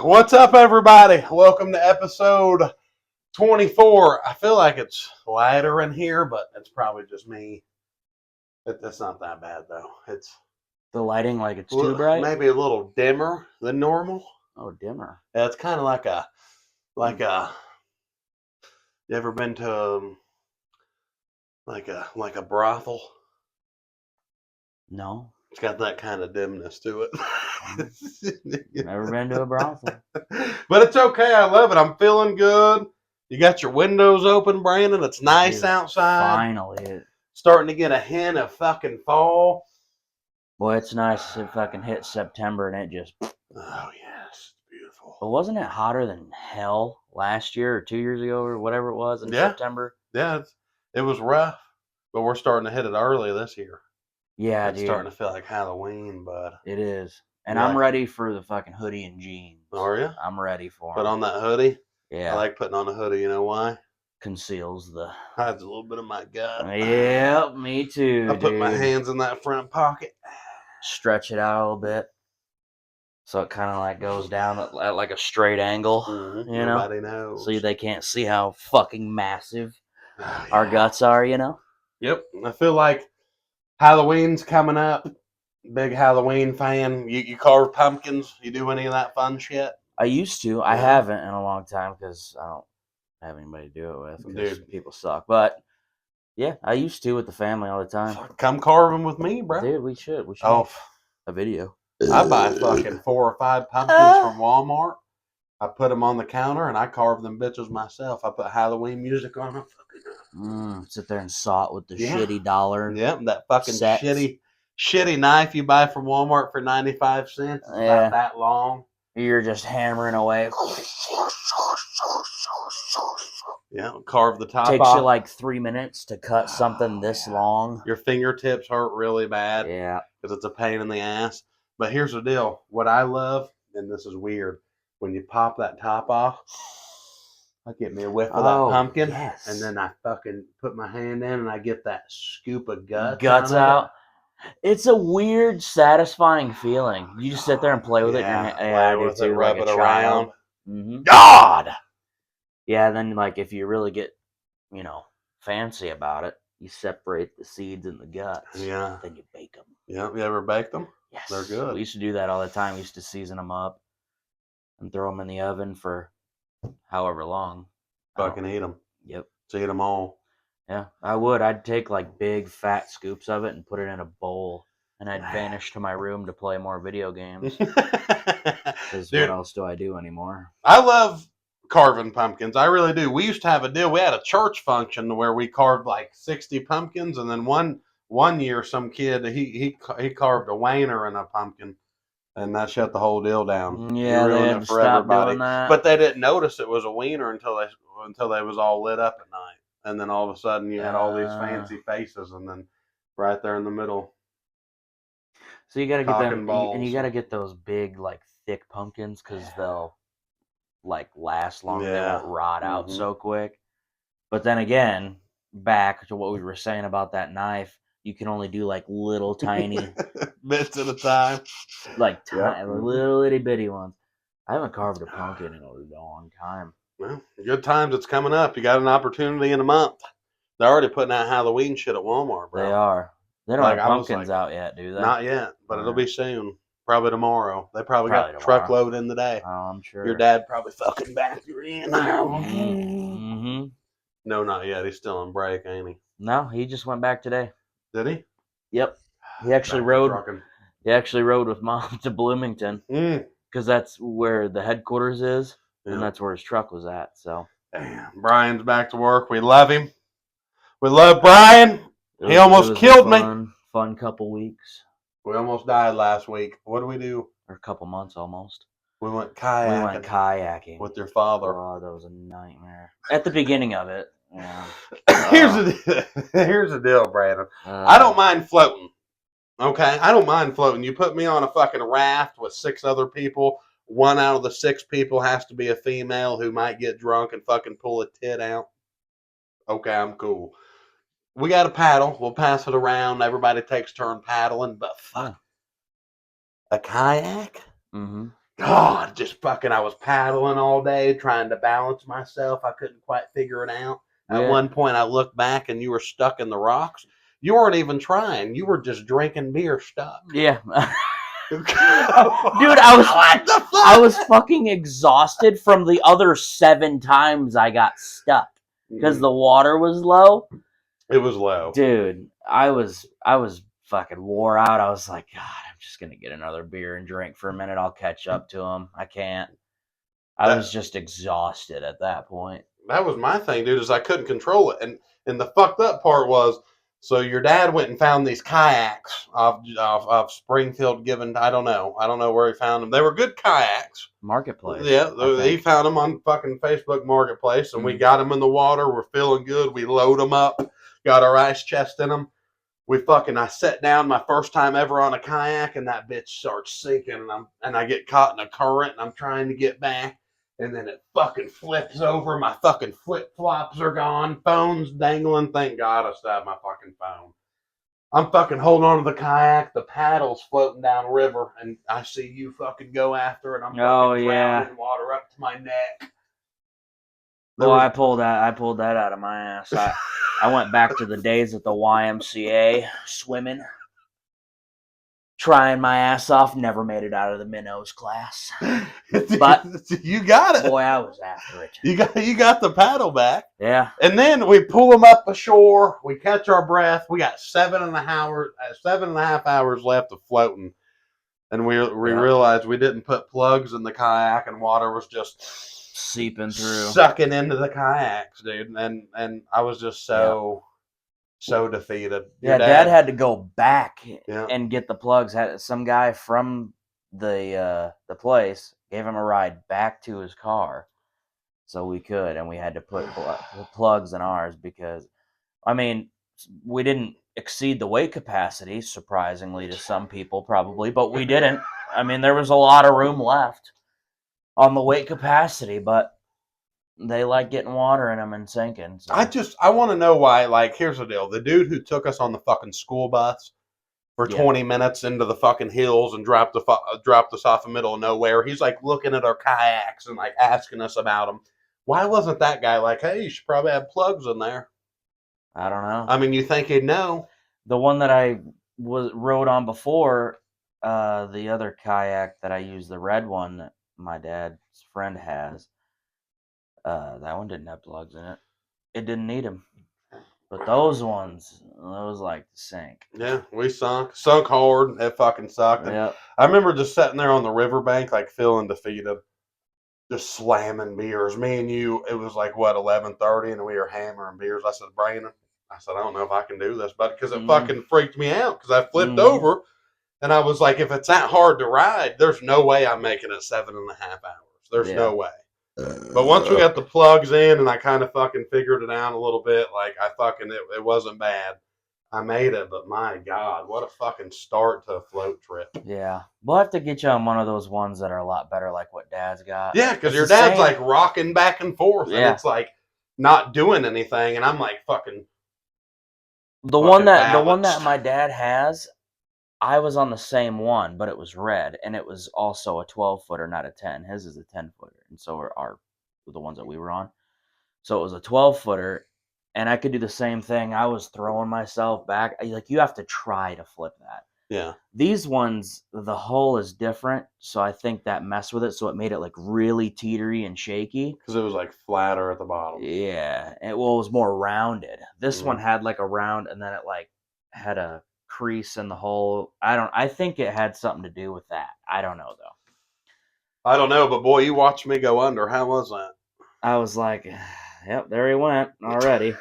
What's up, everybody? Welcome to episode 24. I feel like it's lighter in here, but it's probably just me. It's not that bad, though. It's the lighting, like it's too bright? Maybe a little dimmer than normal. Oh, dimmer. Yeah, it's kind of like a, you ever been to, like a brothel? No. It's got that kind of dimness to it. Never been to a brothel. But it's okay. I love it. I'm feeling good. You got your windows open, Brandon. It's nice outside. Finally. Starting to get a hint of fucking fall. Boy, it's nice if I can hit September and it just... Oh, yes. It's beautiful. But wasn't it hotter than hell last year or 2 years ago or whatever it was in September? Yeah, it was rough. But we're starting to hit it early this year. Yeah, it's starting to feel like Halloween, bud. It is. And I'm ready for the fucking hoodie and jeans. Are you? I'm ready for Put them. on that hoodie? Yeah. I like putting on a hoodie. You know why? Conceals the... Hides a little bit of my gut. Yeah, me too, I put my hands in that front pocket. Stretch it out a little bit. So it kind of like goes down at like a straight angle. Mm-hmm. You know? Nobody knows. So they can't see how fucking massive our guts are, you know? Yep. I feel like Halloween's coming up. Big Halloween fan. You carve pumpkins? You do any of that fun shit? I used to. I haven't in a long time because I don't have anybody to do it with because people suck. But yeah, I used to with the family all the time. Come carve them with me, bro. Dude, we should. We should make a video. I buy fucking 4 or 5 pumpkins from Walmart. I put them on the counter and I carve them bitches myself. I put Halloween music on them. Sit there and saw it with the shitty dollar. Yep, that fucking shitty knife you buy from Walmart for 95 cents. It's about that long. You're just hammering away. Yeah, carve the top Takes off. you like 3 minutes to cut something this long. Your fingertips hurt really bad. Yeah. Because it's a pain in the ass. But here's the deal. What I love, and this is weird, when you pop that top off, I get me a whiff of that pumpkin, and then I fucking put my hand in and I get that scoop of guts out. It's a weird, satisfying feeling. You just sit there and play with it. Rub it around. Mm-hmm. God! Yeah, then like if you really get, fancy about it, you separate the seeds and the guts. Yeah. Then you bake them. Yeah, you ever baked them? Yes. They're good. We used to do that all the time. We used to season them up and throw them in the oven for however long. Fucking eat them. Yep. So eat them all. Yeah, I would. I'd take like big fat scoops of it and put it in a bowl, and I'd vanish to my room to play more video games. Because what else do I do anymore? I love carving pumpkins. I really do. We used to have a deal. We had a church function where we carved like 60 pumpkins, and then one year some kid he carved a wainer in a pumpkin. And that shut the whole deal down. Yeah, they had to stop doing that. But they didn't notice it was a wiener until they was all lit up at night. And then all of a sudden you had all these fancy faces, and then right there in the middle. So you gotta get them, and you gotta get those big, like thick pumpkins because they'll like last longer. They won't rot out so quick. But then again, back to what we were saying about that knife. You can only do like little tiny bits at a time, like little itty bitty ones. I haven't carved a pumpkin in a long time. Well, good times. It's coming up. You got an opportunity in a month. They're already putting out Halloween shit at Walmart, bro. They are. They don't have pumpkins out yet, do they? Not yet, but it'll be soon. Probably tomorrow. They probably got a truckload in the day. Oh, I'm sure. Your dad probably fucking back your in. Mm-hmm. No, not yet. He's still on break, ain't he? No, he just went back today. Did he? Yep. He actually rode. He actually rode with Mom to Bloomington because that's where the headquarters is, and that's where his truck was at. So. Damn, Brian's back to work. We love him. We love Brian. He almost killed me. Fun couple weeks. We almost died last week. What do we do? Or a couple months almost. We went kayaking. With your father. Oh, that was a nightmare. At the beginning of it. Yeah. Here's the deal, Brandon. I don't mind floating. Okay? I don't mind floating. You put me on a fucking raft with 6 other people. 1 out of the 6 people has to be a female who might get drunk and fucking pull a tit out. Okay, I'm cool. We got a paddle. We'll pass it around. Everybody takes turn paddling. But fuck. A kayak? Mm-hmm. God, just fucking, I was paddling all day trying to balance myself. I couldn't quite figure it out. At one point, I looked back and you were stuck in the rocks. You weren't even trying. You were just drinking beer stuck. Yeah. Dude, I was fucking exhausted from the other 7 times I got stuck because the water was low. It was low. Dude, I was fucking wore out. I was like, God, I'm just going to get another beer and drink for a minute. I'll catch up to him. I can't. I was just exhausted at that point. That was my thing, dude, is I couldn't control it. And the fucked up part was, so your dad went and found these kayaks off Springfield given, I don't know where he found them. They were good kayaks. Marketplace. Yeah, he found them on fucking Facebook Marketplace, and we got them in the water. We're feeling good. We load them up, got our ice chest in them. I sat down my first time ever on a kayak, and that bitch starts sinking, and I get caught in a current, and I'm trying to get back, and then it fucking flips over. My fucking flip flops are gone, phone's dangling. Thank God I still have my fucking phone. I'm fucking holding on to the kayak, the paddle's floating down river, and I see you fucking go after it. I'm fucking drowning in water up to my neck. Well, I pulled that out of my ass. I went back to the days at the YMCA swimming, trying my ass off. Never made it out of the minnows class, but you got it. Boy, I was after it. You got the paddle back. Yeah. And then we pull them up ashore. We catch our breath. We got 7.5 hours left of floating, and we realized we didn't put plugs in the kayak, and water was just seeping through, sucking into the kayaks, dude. And I was just so defeated. Your dad had to go back and get the plugs. Had some guy from the place gave him a ride back to his car, so we could, and we had to put plugs in ours because, I mean, we didn't exceed the weight capacity, surprisingly to some people probably, but we didn't. I mean, there was a lot of room left on the weight capacity, but they like getting water in them and sinking. So. I want to know why. Like, here's the deal: the dude who took us on the fucking school bus for 20 minutes into the fucking hills and dropped us off the middle of nowhere, he's like looking at our kayaks and like asking us about them. Why wasn't that guy like, hey, you should probably have plugs in there? I don't know. I mean, you think he'd know? The one that I rode on before, the other kayak that I used, the red one that my dad's friend has, that one didn't have plugs in it. It didn't need them. But those ones, those like to sink. Yeah, we sunk hard. It fucking sucked. Yep. I remember just sitting there on the riverbank, like feeling defeated, just slamming beers. Me and you, it was like what 11:30, and we were hammering beers. I said, Brandon, I don't know if I can do this, but because it fucking freaked me out because I flipped over, and I was like, if it's that hard to ride, there's no way I'm making it 7.5 hours. There's no way. But once we got the plugs in and I kind of fucking figured it out a little bit, like it wasn't bad. I made it, but my God, what a fucking start to a float trip. Yeah. We'll have to get you on one of those ones that are a lot better, like what Dad's got. Yeah, because your dad's like rocking back and forth, and it's like not doing anything, and I'm like fucking. The one that my dad has, I was on the same one, but it was red, and it was also a 12-footer, not a 10. His is a 10-footer, and so are the ones that we were on. So it was a 12-footer, and I could do the same thing. I was throwing myself back. Like, you have to try to flip that. Yeah. These ones, the hull is different, so I think that messed with it, so it made it like really teetery and shaky. Because it was like flatter at the bottom. Yeah. It was more rounded. This one had like a round, and then it like had a crease in the hole. I think it had something to do with that. I don't know though. I don't know, but boy, you watched me go under. How was that? I was like, yep, there he went already.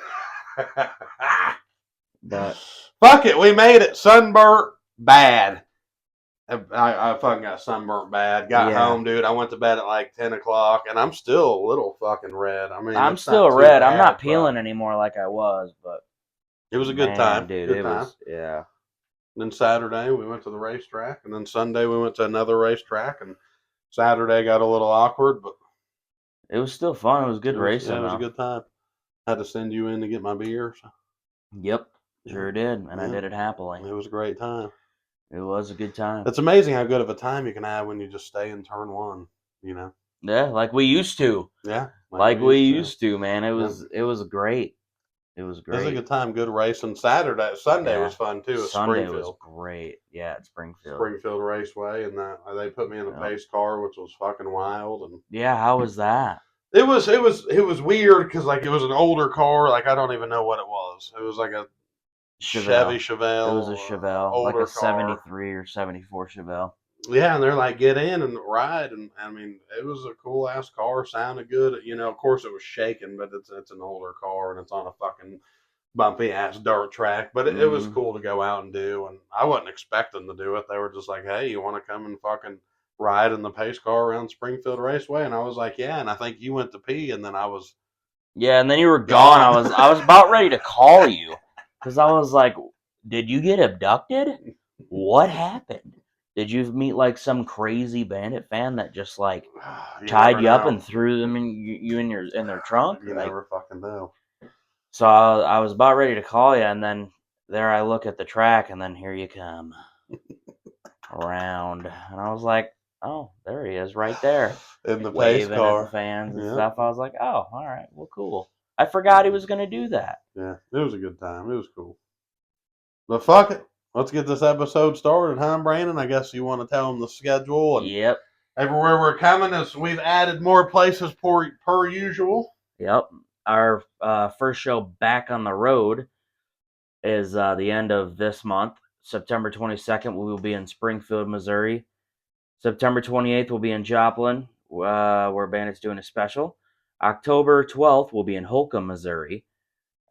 But fuck it, we made it. Sunburnt bad. I fucking got sunburnt bad. Got home, dude. I went to bed at like 10 o'clock, and I'm still a little fucking red. I mean, I'm still red. I'm not peeling anymore like I was, but it was a good time, dude. Good time. Was, yeah. And then Saturday we went to the racetrack, and then Sunday we went to another racetrack, and Saturday got a little awkward, but it was still fun. It was good racing. Yeah, it was a good time. Had to send you in to get my beer. So. Yep, sure did, and I did it happily. It was a great time. It was a good time. It's amazing how good of a time you can have when you just stay in turn one, you know? Yeah, like we used to. Yeah. Like we used to, man. It was great. It was It was a great. good time, good racing. Sunday was fun too. At Sunday was Springfield. great. Yeah, at Springfield. Springfield Raceway, and they put me in a pace car, which was fucking wild. And yeah, how was that? It was weird because like it was an older car. Like I don't even know what it was. It was like a Chevy Chevelle. It was a Chevelle, older like a car. 73 or 74 Chevelle. Yeah, and they're like, get in and ride, and I mean, it was a cool ass car. Sounded good. You know, of course it was shaking, but it's an older car and it's on a fucking bumpy ass dirt track. But it was cool to go out and do, and I wasn't expecting to do it. They were just like, hey, you want to come and fucking ride in the pace car around Springfield Raceway? And I was like, yeah. And I think you went to pee, and then I was. Yeah, and then you were gone. I was about ready to call you because I was like, did you get abducted? What happened? Did you meet like some crazy Bandit fan that just like tied you up and threw them in their trunk? You never fucking know. So I was about ready to call you, and then there I look at the track, and then here you come around, and I was like, oh, there he is, right there, in the waving pace car at the fans and stuff. I was like, oh, all right, well, cool. I forgot he was gonna do that. Yeah, it was a good time. It was cool. But fuck it. Let's get this episode started, huh, Brandon? I guess you want to tell them the schedule. And yep. Everywhere we're coming is we've added more places per usual. Yep. Our first show back on the road is the end of this month. September 22nd, we will be in Springfield, Missouri. September 28th, we'll be in Joplin, where Bandit's doing a special. October 12th, we'll be in Holcomb, Missouri.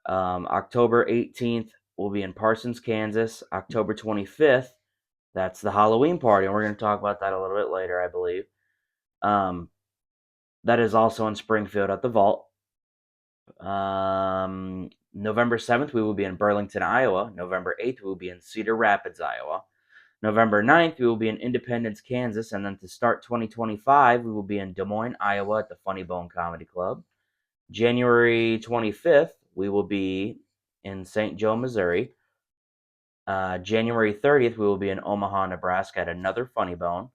October 18th, we'll be in Parsons, Kansas. October 25th, that's the Halloween party, and we're going to talk about that a little bit later, I believe. That is also in Springfield at the Vault. November 7th, we will be in Burlington, Iowa. November 8th, we will be in Cedar Rapids, Iowa. November 9th, we will be in Independence, Kansas. And then to start 2025, we will be in Des Moines, Iowa at the Funny Bone Comedy Club. January 25th, we will be in St. Joe, Missouri. January 30th, we will be in Omaha, Nebraska at another Funny Bone.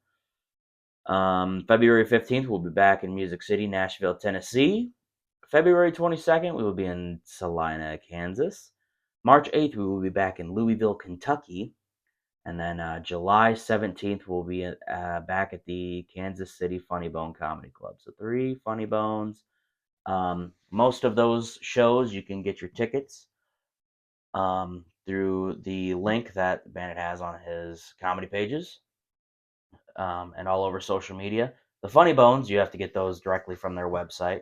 February 15th, we'll be back in Music City, Nashville, Tennessee. February 22nd, we will be in Salina, Kansas. March 8th, we will be back in Louisville, Kentucky. And then July 17th, we'll be back at the Kansas City Funny Bone Comedy Club. So 3 Funny Bones. Most of those shows, you can get your tickets through the link that Bandit has on his comedy pages and all over social media. The Funny Bones, you have to get those directly from their website.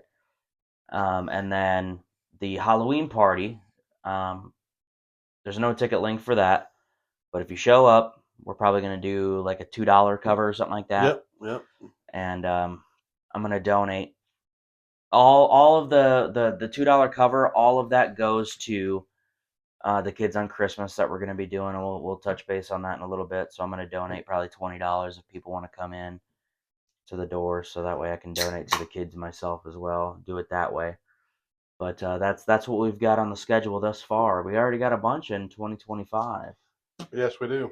And then the Halloween party, there's no ticket link for that. But if you show up, we're probably going to do like a $2 cover or something like that. Yep. And I'm going to donate all of the $2 cover. All of that goes to the Kids on Christmas that we're going to be doing. And we'll touch base on that in a little bit. So I'm going to donate probably $20 if people want to come in to the door. So that way I can donate to the kids myself as well. Do it that way. But that's what we've got on the schedule thus far. We already got a bunch in 2025. Yes, we do.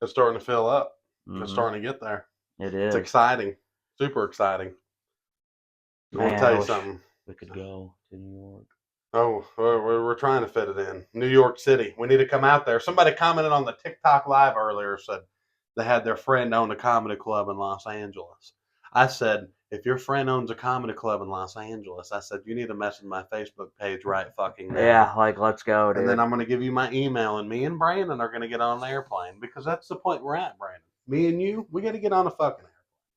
It's starting to fill up. Mm-hmm. It's starting to get there. It is. It's exciting. Super exciting. I want to tell you something. We could go to New York. Oh, we're trying to fit it in. New York City. We need to come out there. Somebody commented on the TikTok Live earlier, said they had their friend own a comedy club in Los Angeles. I said, if your friend owns a comedy club in Los Angeles, I said, you need to message my Facebook page right fucking now. Yeah, like, let's go, dude. And then I'm going to give you my email, and me and Brandon are going to get on an airplane because that's the point we're at, Brandon. Me and you, we got to get on a fucking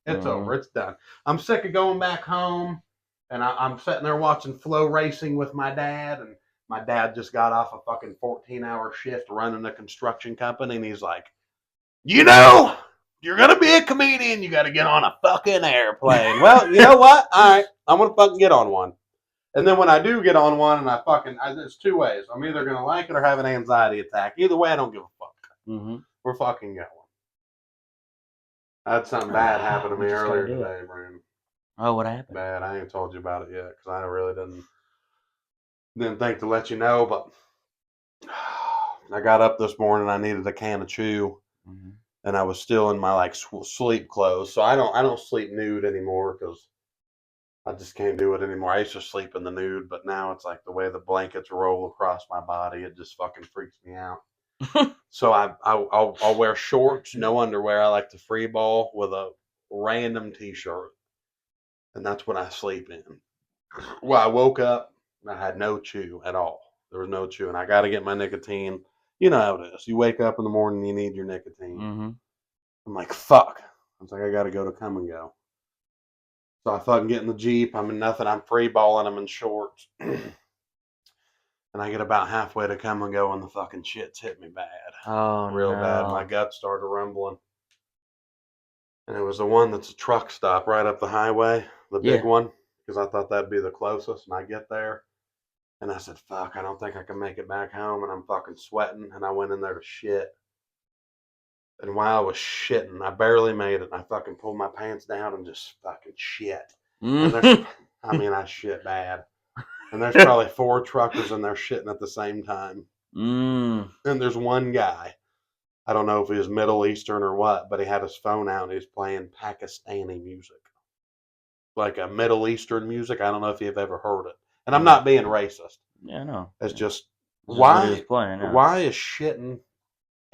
airplane. It's over. It's done. I'm sick of going back home, and I'm sitting there watching Flow Racing with my dad, and my dad just got off a fucking 14-hour shift running a construction company, and he's like, you know, you're going to be a comedian, you got to get on a fucking airplane. Well, you know what? All right, I'm going to fucking get on one. And then when I do get on one and there's 2 ways. I'm either going to like it or have an anxiety attack. Either way, I don't give a fuck. Mm-hmm. We're fucking going. I had something bad happen to me earlier today, Brandon. Oh, what happened? Bad. I ain't told you about it yet because I really didn't think to let you know, but I got up this morning. I needed a can of chew. Mm-hmm. and I was still in my like sleep clothes. So I don't sleep nude anymore because I just can't do it anymore. I used to sleep in the nude, but now it's like the way the blankets roll across my body, it just fucking freaks me out. So I'll wear shorts, no underwear. I like to free ball with a random t-shirt, and that's what I sleep in. Well, I woke up and I had no chew at all. There was no chew, and I got to get my nicotine. You know how it is. You wake up in the morning, you need your nicotine. Mm-hmm. I'm like, fuck. I was like, I got to go to Come and Go. So I fucking get in the Jeep. I'm in nothing. I'm free balling. I'm in shorts. And I get about halfway to Come and Go, and the fucking shit's hit me bad. Oh, real no. bad. My guts started rumbling. And it was the one that's a truck stop right up the highway, the big one, because I thought that'd be the closest. And I get there, and I said, fuck, I don't think I can make it back home. And I'm fucking sweating, and I went in there to shit. And while I was shitting, I barely made it. I fucking pulled my pants down and just fucking shit. And I shit bad. And there's probably 4 truckers in there shitting at the same time. And there's one guy. I don't know if he was Middle Eastern or what, but he had his phone out and he was playing Pakistani music. Like a Middle Eastern music. I don't know if you've ever heard it. And I'm not being racist. Yeah, no. It's just, why is shitting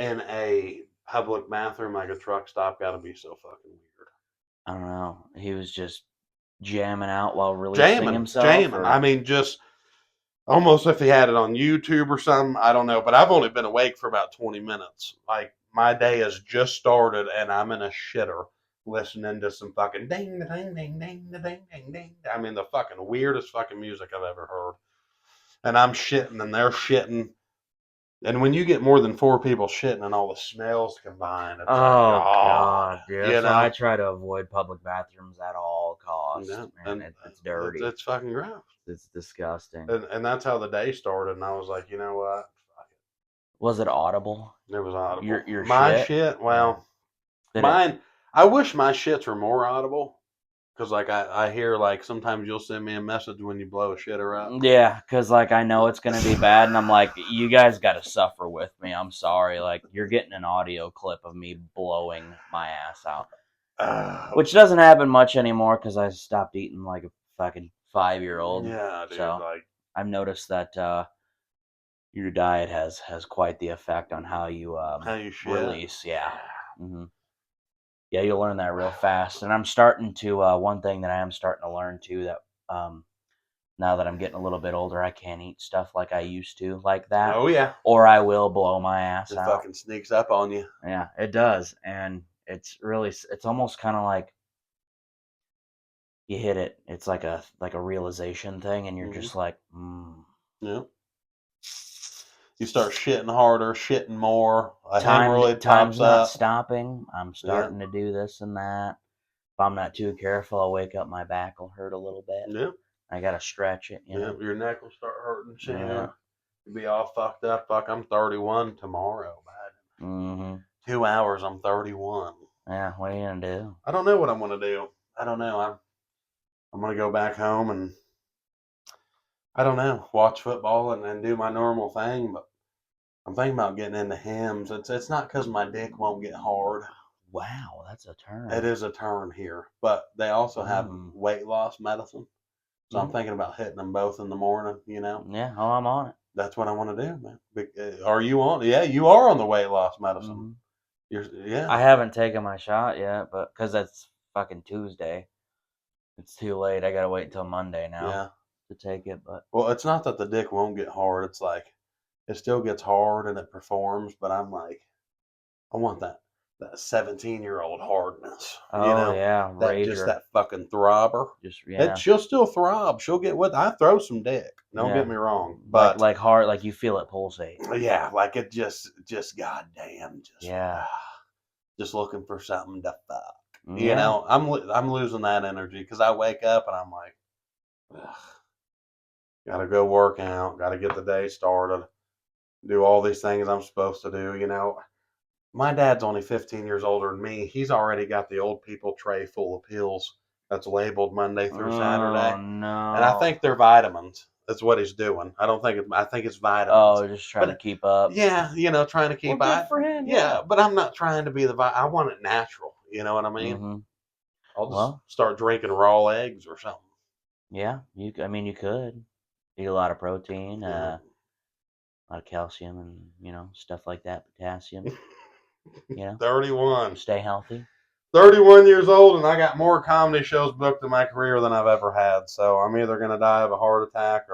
in a public bathroom like a truck stop got to be so fucking weird? I don't know. He was just jamming out while releasing himself. Jamming. I mean, just almost if he had it on YouTube or something. I don't know. But I've only been awake for about 20 minutes. Like, my day has just started and I'm in a shitter listening to some fucking ding, ding, ding, ding, ding, ding, ding. I mean, the fucking weirdest fucking music I've ever heard. And I'm shitting and they're shitting. And when you get more than 4 people shitting and all the smells combined, it's God, dude. You know? I try to avoid public bathrooms at all costs. Yeah, and it's dirty. It's fucking gross. It's disgusting. And that's how the day started. And I was like, you know what? Was it audible? It was audible. Your my shit? Well, mine. I wish my shits were more audible. Because, like, I hear, like, sometimes you'll send me a message when you blow a shitter up. Yeah, because, like, I know it's going to be bad, and I'm like, you guys got to suffer with me. I'm sorry. Like, you're getting an audio clip of me blowing my ass out. Which doesn't happen much anymore because I stopped eating like a fucking 5-year-old. Yeah, dude. So I've noticed that your diet has quite the effect on how you release. Yeah. Mm-hmm. Yeah, you'll learn that real fast. And I'm starting to, one thing that I am starting to learn too, that now that I'm getting a little bit older, I can't eat stuff like I used to, like that. Oh, yeah. Or I will blow my ass out. It fucking sneaks up on you. Yeah, it does. And it's almost kind of like you hit it. It's like a realization thing, and you're just like, Yeah. You start shitting harder, shitting more. Time's not stopping. I'm starting to do this and that. If I'm not too careful, I'll wake up, my back will hurt a little bit. Yeah. I gotta stretch it. You know? Your neck will start hurting. Yeah. You'll be all fucked up. Fuck, I'm 31 tomorrow, man. Mm-hmm. 2 hours, I'm 31. Yeah, what are you gonna do? I don't know what I'm gonna do. I don't know. I'm gonna go back home and I don't know, watch football and do my normal thing, but I'm thinking about getting into Hims. It's not because my dick won't get hard. Wow, that's a turn. It is a turn here, but they also have weight loss medicine. So I'm thinking about hitting them both in the morning, you know? Yeah, I'm on it. That's what I want to do, man. Are you on? Yeah, you are on the weight loss medicine. Yeah. I haven't taken my shot yet, but because that's fucking Tuesday. It's too late. I gotta wait until Monday now to take it. But well, it's not that the dick won't get hard. It's like it still gets hard and it performs, but I'm like, I want that 17-year-old hardness. Oh, you know? Yeah, just that fucking throbber. She'll still throb. She'll get with. I throw some dick. Don't get me wrong, but like hard, like you feel it pulsate. Yeah, like it just goddamn, just looking for something to fuck. You know, I'm losing that energy because I wake up and I'm like, gotta go work out, gotta get the day started, do all these things I'm supposed to do. You know, my dad's only 15 years older than me. He's already got the old people tray full of pills that's labeled Monday through Saturday. Oh, no. And I think they're vitamins. That's what he's doing. I think it's vitamins. Oh, just trying to keep up. Yeah, trying to keep up. Good for him. Yeah, but I'm not trying to be I want it natural. You know what I mean? Mm-hmm. I'll just start drinking raw eggs or something. Yeah, you could eat a lot of protein, a lot of calcium, and stuff like that, potassium. 31. Stay healthy. 31 years old, and I got more comedy shows booked in my career than I've ever had. So I'm either gonna die of a heart attack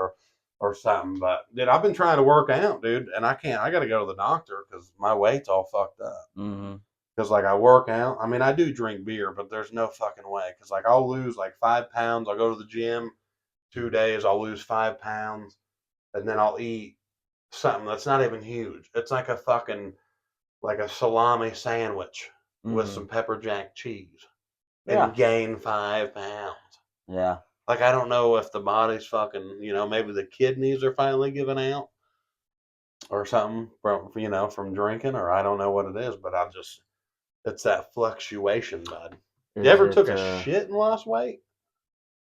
or something. But dude, I've been trying to work out, dude, and I can't. I got to go to the doctor because my weight's all fucked up. Mm-hmm. Because like I work out. I mean, I do drink beer, but there's no fucking way. Because like I'll lose like 5 pounds. I'll go to the gym 2 days. I'll lose 5 pounds, and then I'll eat something that's not even huge. It's like a fucking like a salami sandwich with some pepper jack cheese and gain 5 pounds. Yeah. Like, I don't know if the body's fucking, maybe the kidneys are finally giving out or something from drinking, or I don't know what it is, but it's that fluctuation, bud. You ever took a shit and lost weight?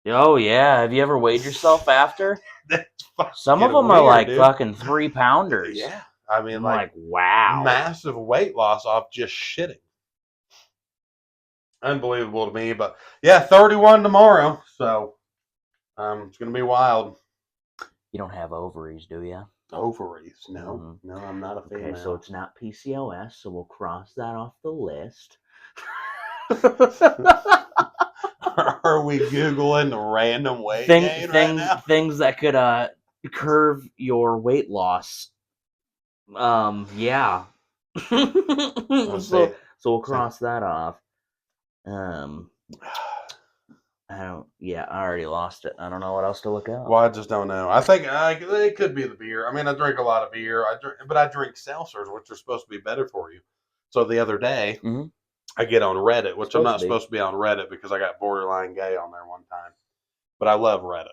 Oh, yeah. Have you ever weighed yourself after? Some of them are like fucking 3-pounders. Yeah. I mean, I'm like, wow. Massive weight loss off just shitting. Unbelievable to me, but yeah, 31 tomorrow, so it's gonna be wild. You don't have ovaries, do you? Ovaries? No, no, I'm not a female. Okay, so it's not PCOS, so we'll cross that off the list. Are we googling random weight gain right now? Things that could curve your weight loss. Yeah. So we'll cross that off. I already lost it. I don't know what else to look up. Well, I just don't know. I think it could be the beer. I mean, I drink a lot of beer. But I drink seltzers, which are supposed to be better for you. So the other day, I get on Reddit, which I'm not supposed to be on Reddit because I got borderline gay on there one time. But I love Reddit.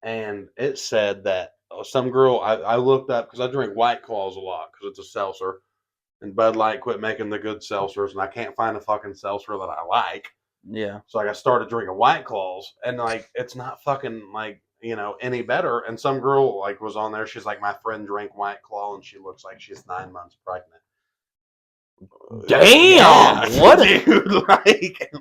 And it said that some girl, I looked up because I drink White Claws a lot because it's a seltzer. And Bud Light quit making the good seltzers, and I can't find a fucking seltzer that I like. Yeah. So I started drinking White Claws, and like it's not fucking like any better. And some girl like was on there. She's like, my friend drank White Claw, and she looks like she's 9 months pregnant. Damn! Yeah. What, dude? Like,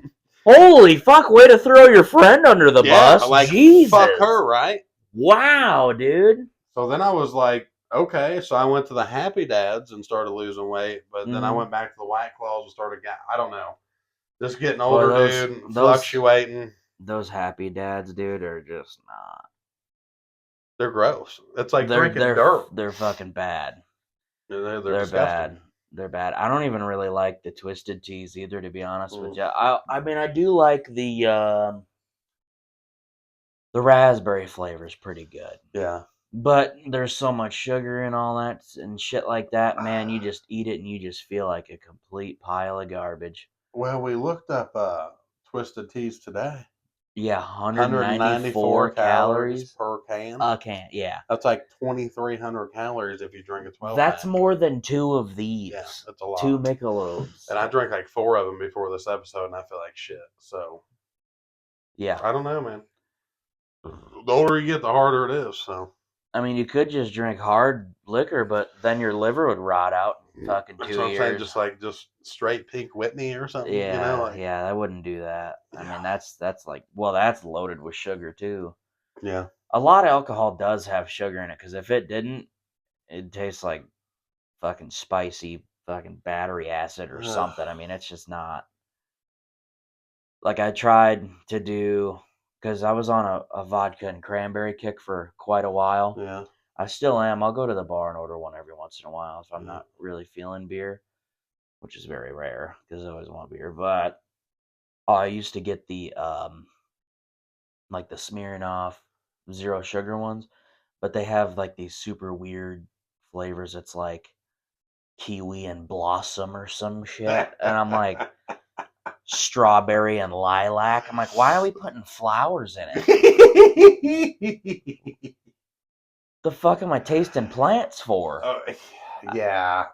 holy fuck! Way to throw your friend under the bus. Like, Jesus. Fuck her, right? Wow, dude. So then I was like, okay. So I went to the Happy Dads and started losing weight, but then I went back to the White Claws and started. I don't know. Just getting older, dude, fluctuating. Those Happy Dads, dude, are just not. They're gross. It's like drinking dirt. They're fucking bad. They're bad. They're bad. I don't even really like the Twisted Teas either, to be honest with you. I mean, I do like the raspberry flavor is pretty good. Yeah. But there's so much sugar and all that and shit like that, man. You just eat it and you just feel like a complete pile of garbage. Well, we looked up Twisted Teas today. Yeah, 194 calories per can. A can, yeah. That's like 2,300 calories if you drink a 12 That's pack. More than 2 of these. Yeah, that's a lot. 2 Michelobs. And I drank like 4 of them before this episode, and I feel like shit. So, yeah. I don't know, man. The older you get, the harder it is, so. I mean, you could just drink hard liquor, but then your liver would rot out in fucking 2 years. That's what I'm saying, just straight Pink Whitney or something. Yeah, yeah, I wouldn't do that. I mean, that's like, well, that's loaded with sugar too. Yeah. A lot of alcohol does have sugar in it, because if it didn't, it'd taste like fucking spicy fucking battery acid or something. I mean, it's just not. Like, I tried to do, because I was on a vodka and cranberry kick for quite a while. Yeah. I still am. I'll go to the bar and order one every once in a while if I'm not really feeling beer, which is very rare because I always want beer. But I used to get the like the Smirnoff zero sugar ones, but they have like these super weird flavors. It's like kiwi and blossom or some shit, and I'm like, strawberry and lilac. I'm like, why are we putting flowers in it? The fuck am I tasting plants for? Yeah.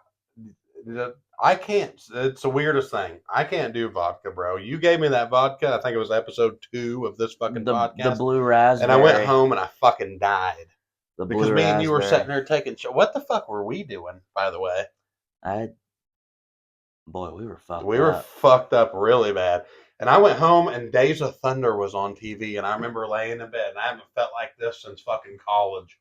I can't. It's the weirdest thing. I can't do vodka, bro. You gave me that vodka. I think it was episode 2 of this fucking The podcast. blue And I went raspberry. home and I fucking died. The because blue me raspberry. and you were sitting there taking. What the fuck were we doing, by the way? Boy, we were fucked up. We were fucked up really bad. And I went home and Days of Thunder was on TV. And I remember laying in bed. And I haven't felt like this since fucking college.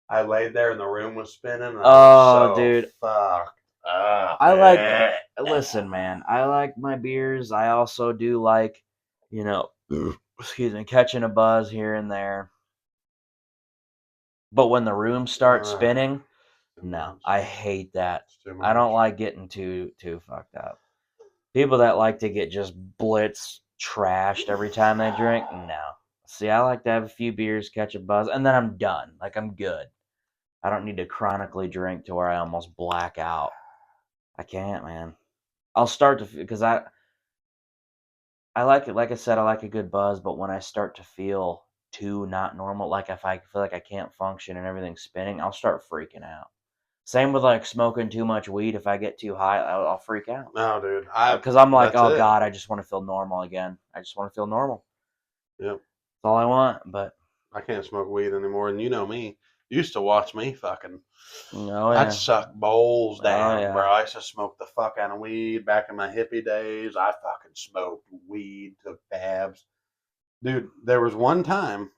I laid there and the room was spinning. And I was so dude. fucked up. I like. Listen, man. I like my beers. I also do like, excuse me, catching a buzz here and there. But when the rooms start spinning, no, I hate that. I don't like getting too fucked up. People that like to get just blitz trashed every time they drink, no. See, I like to have a few beers, catch a buzz, and then I'm done. Like, I'm good. I don't need to chronically drink to where I almost black out. I can't, man. I'll start to, because I like it. Like I said, I like a good buzz, but when I start to feel too not normal, like if I feel like I can't function and everything's spinning, I'll start freaking out. Same with like smoking too much weed. If I get too high, I'll freak out. No, dude. Because I'm like, oh God, I just want to feel normal again. I just want to feel normal. Yep. That's all I want, but I can't smoke weed anymore. And you know me. You used to watch me fucking. Oh, yeah. I'd suck bowls down, bro. I used to smoke the fuck out of weed back in my hippie days. I fucking smoked weed, took dabs. Dude, there was one time,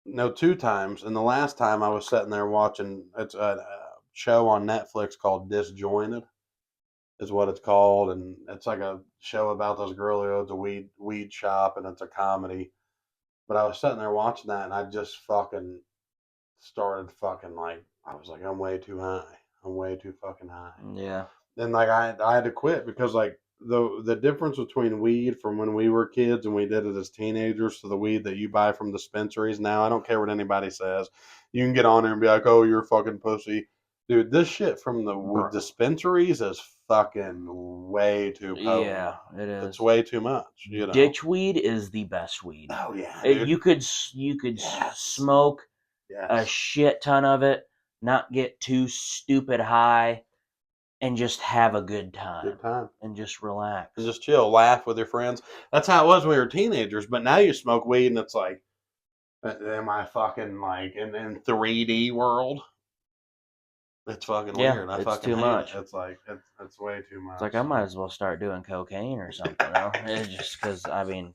no, 2 times, and the last time I was sitting there watching, it's a show on Netflix called Disjointed, is what it's called, and it's like a show about this girl who owns a weed shop, and it's a comedy. But I was sitting there watching that, and I just fucking started fucking like, I was like, I'm way too high. I'm way too fucking high. Yeah. And like I had to quit because like the difference between weed from when we were kids and we did it as teenagers to the weed that you buy from dispensaries now, I don't care what anybody says. You can get on there and be like, oh, you're a fucking pussy. Dude, this shit from the dispensaries is fucking way too potent. Yeah, it is. It's way too much. Ditch weed is the best weed. Oh yeah, dude. You could smoke a shit ton of it, not get too stupid high, and just have a good time. Good time. And just relax. And just chill, laugh with your friends. That's how it was when we were teenagers. But now you smoke weed and it's like, am I fucking like in 3D world? It's fucking weird. I fucking too much. It's like it's way too much. It's like I might as well start doing cocaine or something. It's just because I mean,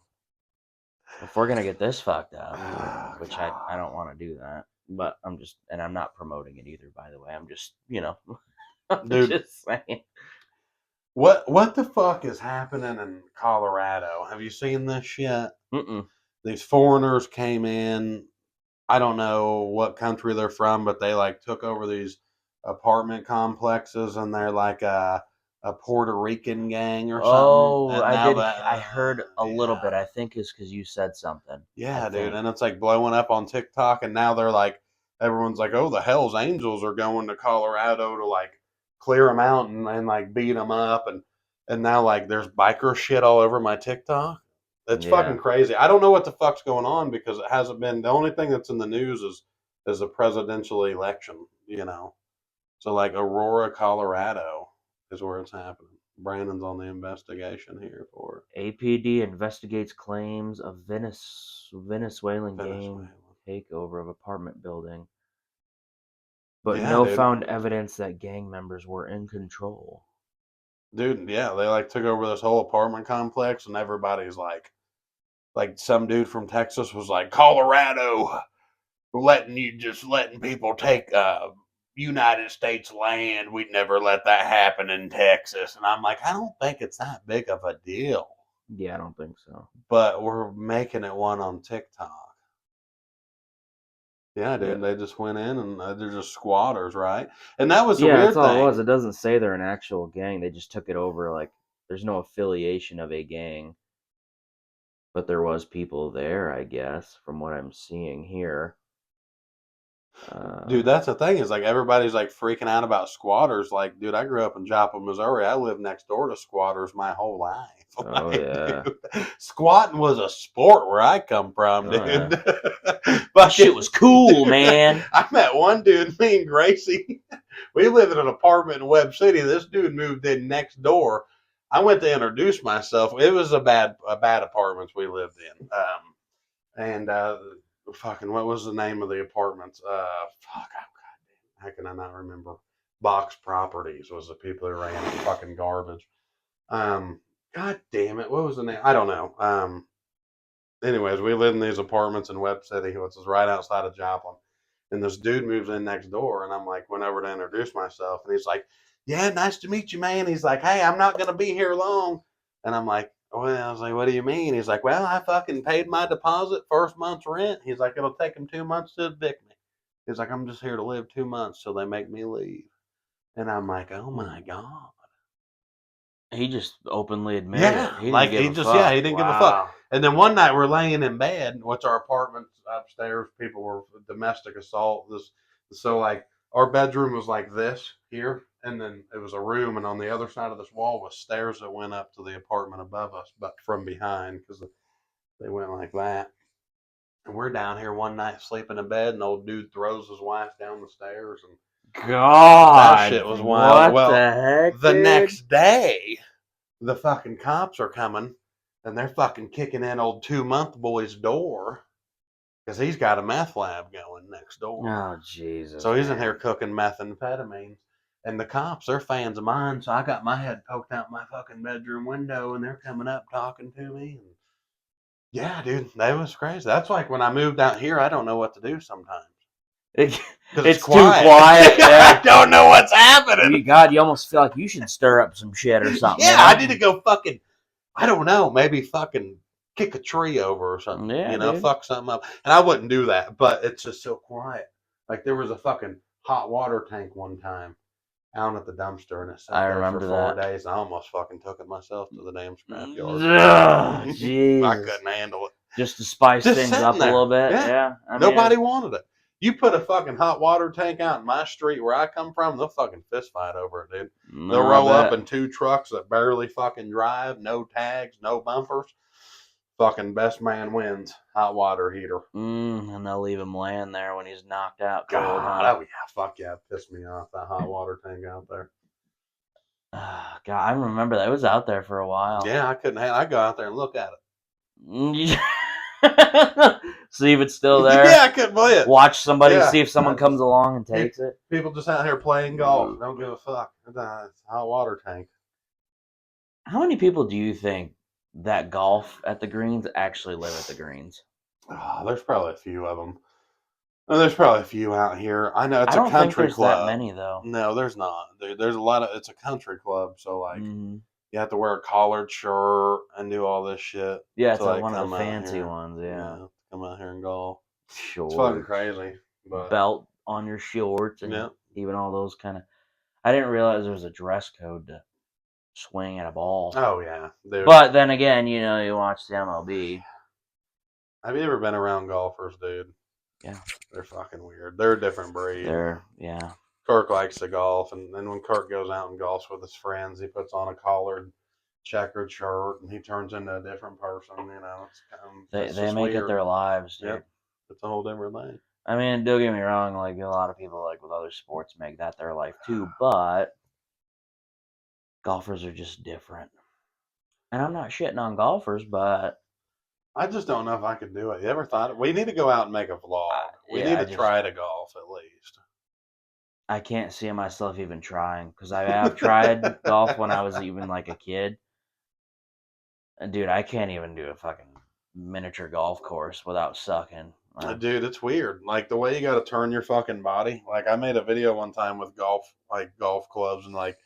if we're gonna get this fucked up, which I don't want to do that, but I'm not promoting it either. By the way, I'm just I'm dude, just saying. What the fuck is happening in Colorado? Have you seen this shit? These foreigners came in. I don't know what country they're from, but they like took over these apartment complexes, and they're like a Puerto Rican gang or something. Oh, I heard a little bit. I think it's because you said something. Yeah, dude, and it's like blowing up on TikTok, and now they're like, everyone's like, oh, the Hell's Angels are going to Colorado to like clear them out and like beat them up, and now like there's biker shit all over my TikTok. It's fucking crazy. I don't know what the fuck's going on because it hasn't been. The only thing that's in the news is the presidential election. So like Aurora, Colorado, is where it's happening. Brandon's on the investigation here for it. APD investigates claims of Venezuelan gang takeover of apartment building, but found evidence that gang members were in control. Dude, yeah, they like took over this whole apartment complex, and everybody's like some dude from Texas was like, Colorado, letting people take United States land. We'd never let that happen in Texas. And I'm like, I don't think it's that big of a deal. Yeah, I don't think so. But we're making it one on TikTok. Yeah, dude, they just went in and they're just squatters, right? And that was the weird that's all thing. It was. It doesn't say they're an actual gang. They just took it over. Like, there's no affiliation of a gang. But there was people there, I guess, from what I'm seeing here. Dude, that's the thing is like everybody's like freaking out about squatters. Like, dude, I grew up in Joplin, Missouri. I lived next door to squatters my whole life. Oh Like, yeah, dude, squatting was a sport where I come from, oh, dude. Yeah. That shit was cool, dude, man. I met one dude, me and Gracie. We lived in an apartment in Webb City. This dude moved in next door. I went to introduce myself. It was a bad apartments we lived in. And fucking what was the name of the apartments? Fuck, how can I not remember? Box Properties was the people who ran it. Fucking garbage. God damn it, what was the name? I don't know. Anyways, we lived in these apartments in Webb City, which is right outside of Joplin. And this dude moves in next door, and I'm like, went over to introduce myself, and he's like, "Yeah, nice to meet you, man." He's like, "Hey, I'm not gonna be here long," and I'm like, well, I was like, "What do you mean?" He's like, "Well, I fucking paid my deposit, first month's rent." He's like, "It'll take them 2 months to evict me." He's like, "I'm just here to live 2 months till they make me leave," and I'm like, "Oh my god." He just openly admitted Yeah, it. He like didn't give a fuck. he didn't give a fuck. Wow. And then one night we're laying in bed, which our apartments upstairs, people were domestic assault. So like our bedroom was like this here, and then it was a room, and on the other side of this wall was stairs that went up to the apartment above us, but from behind because they went like that. And we're down here one night sleeping in bed, and old dude throws his wife down the stairs, and God, that shit was wild. what Well, the heck, the dude? next day the fucking cops are coming and they're fucking kicking in old 2 month boy's door because he's got a meth lab going next door. Oh Jesus! So he's in man. here cooking methamphetamines. And the cops, they're fans of mine, so I got my head poked out my fucking bedroom window and they're coming up talking to me. And yeah, dude, that was crazy. That's like when I moved out here, I don't know what to do sometimes. Because it's too quiet. I don't know what's happening. God, you almost feel like you should stir up some shit or something. Yeah, you know? I need to go fucking, I don't know, maybe fucking kick a tree over or something. Yeah, dude. Fuck something up. And I wouldn't do that, but it's just so quiet. Like there was a fucking hot water tank one time out at the dumpster, and it sat there for 4 days. I almost fucking took it myself to the damn scrapyard. I couldn't handle it. Just to spice things up a little bit. Yeah. Nobody wanted it. You put a fucking hot water tank out in my street where I come from, they'll fucking fist fight over it, dude. They'll roll up in 2 trucks that barely fucking drive, no tags, no bumpers. Fucking best man wins. Hot water heater. And they'll leave him laying there when he's knocked out. God, oh yeah, fuck yeah, it pissed me off, that hot water tank out there. God, I remember that. It was out there for a while. Yeah, I couldn't. I go out there and look at it. See if it's still there. Yeah, I couldn't believe it. Watch somebody, see if someone comes along and takes it. People just out here playing golf. Don't give a fuck. It's a hot water tank. How many people do you think that golf at the greens actually live at the greens? Oh, there's probably a few of them. There's probably a few out here. I know it's a country club. That many though. No, there's not. There's a lot of. It's a country club, so like you have to wear a collared shirt and do all this shit. Yeah, it's like one of the fancy ones. Yeah, come out here and golf. Shorts. It's fucking crazy. But belt on your shorts and even all those kind of. I didn't realize there was a dress code to swing at a ball. Oh yeah, but then again, you watch the MLB. Have you ever been around golfers, dude? Yeah. They're fucking weird. They're a different breed. Yeah. Kirk likes to golf, and then when Kirk goes out and golfs with his friends, he puts on a collared checkered shirt, and he turns into a different person, they make it their lives, dude. Yep. It's a whole different thing. I mean, don't get me wrong, like a lot of people like with other sports make that their life too, but golfers are just different. And I'm not shitting on golfers, but I just don't know if I could do it. You ever thought we need to go out and make a vlog? We need to try to golf at least. I can't see myself even trying because I have tried golf when I was even like a kid. And dude, I can't even do a fucking miniature golf course without sucking. Dude, it's weird. Like the way you got to turn your fucking body. Like I made a video one time with golf clubs, and like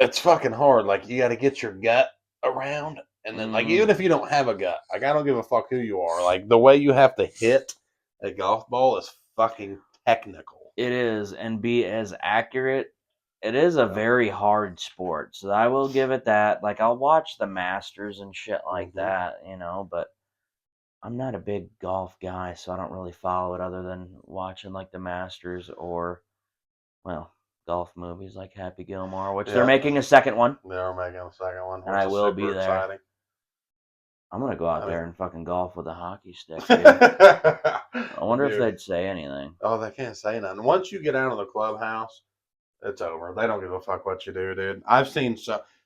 it's fucking hard. Like you got to get your gut around. And then, like, even if you don't have a gut, like, I don't give a fuck who you are. Like, the way you have to hit a golf ball is fucking technical. It is, and be as accurate. It is a very hard sport, so I will give it that. Like, I'll watch the Masters and shit like that, but I'm not a big golf guy, so I don't really follow it other than watching like the Masters or, well, golf movies like Happy Gilmore, which they're making a second one. They are making a second one, and I will be there. Exciting. I'm gonna go out there and fucking golf with a hockey stick, dude. I wonder if they'd say anything. Oh, they can't say nothing. Once you get out of the clubhouse, it's over. They don't give a fuck what you do, dude. I've seen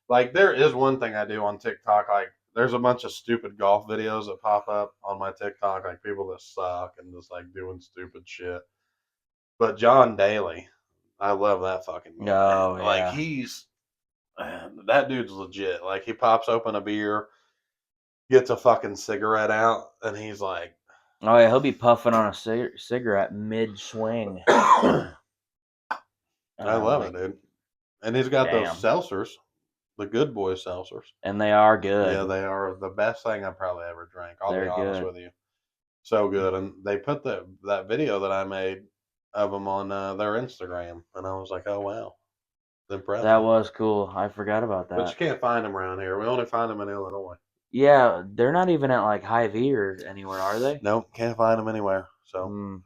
like there is one thing I do on TikTok. Like there's a bunch of stupid golf videos that pop up on my TikTok, like people that suck and just like doing stupid shit. But John Daly, I love that fucking guy. Oh, yeah. Like that dude's legit. Like he pops open a beer, gets a fucking cigarette out, and he's like, oh yeah, he'll be puffing on a cigarette mid swing. I love it, dude. And he's got those seltzers, the Good Boy seltzers, and they are good. Yeah, they are the best thing I probably ever drank. I'll be honest with you, so good. And they put that video that I made of them on their Instagram, and I was like, oh wow, impressive. That was cool. I forgot about that. But you can't find them around here. We only find them in Illinois. Yeah, they're not even at like Hy-Vee or anywhere, are they? Nope, can't find them anywhere. So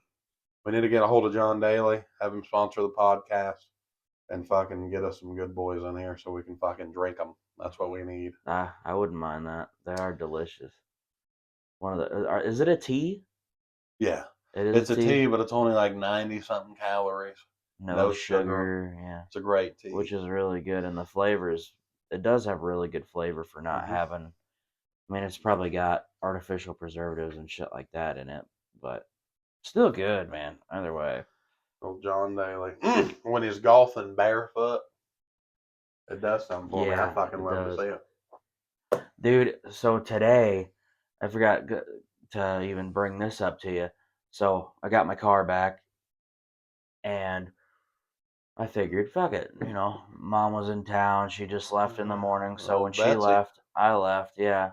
we need to get a hold of John Daly, have him sponsor the podcast, and fucking get us some Good Boys in here so we can fucking drink them. That's what we need. I wouldn't mind that. They are delicious. Is it a tea? Yeah, it's a tea, but it's only like 90 something calories. No sugar. Yeah, it's a great tea, which is really good, and the flavors. It does have really good flavor for not having. I mean, it's probably got artificial preservatives and shit like that in it, but still good, man. Either way. Old John Daly, when he's golfing barefoot, it does something for me. I fucking love to see it. Dude, so today, I forgot to even bring this up to you. So I got my car back, and I figured, fuck it, Mom was in town. She just left in the morning, so when she left, I left. Yeah.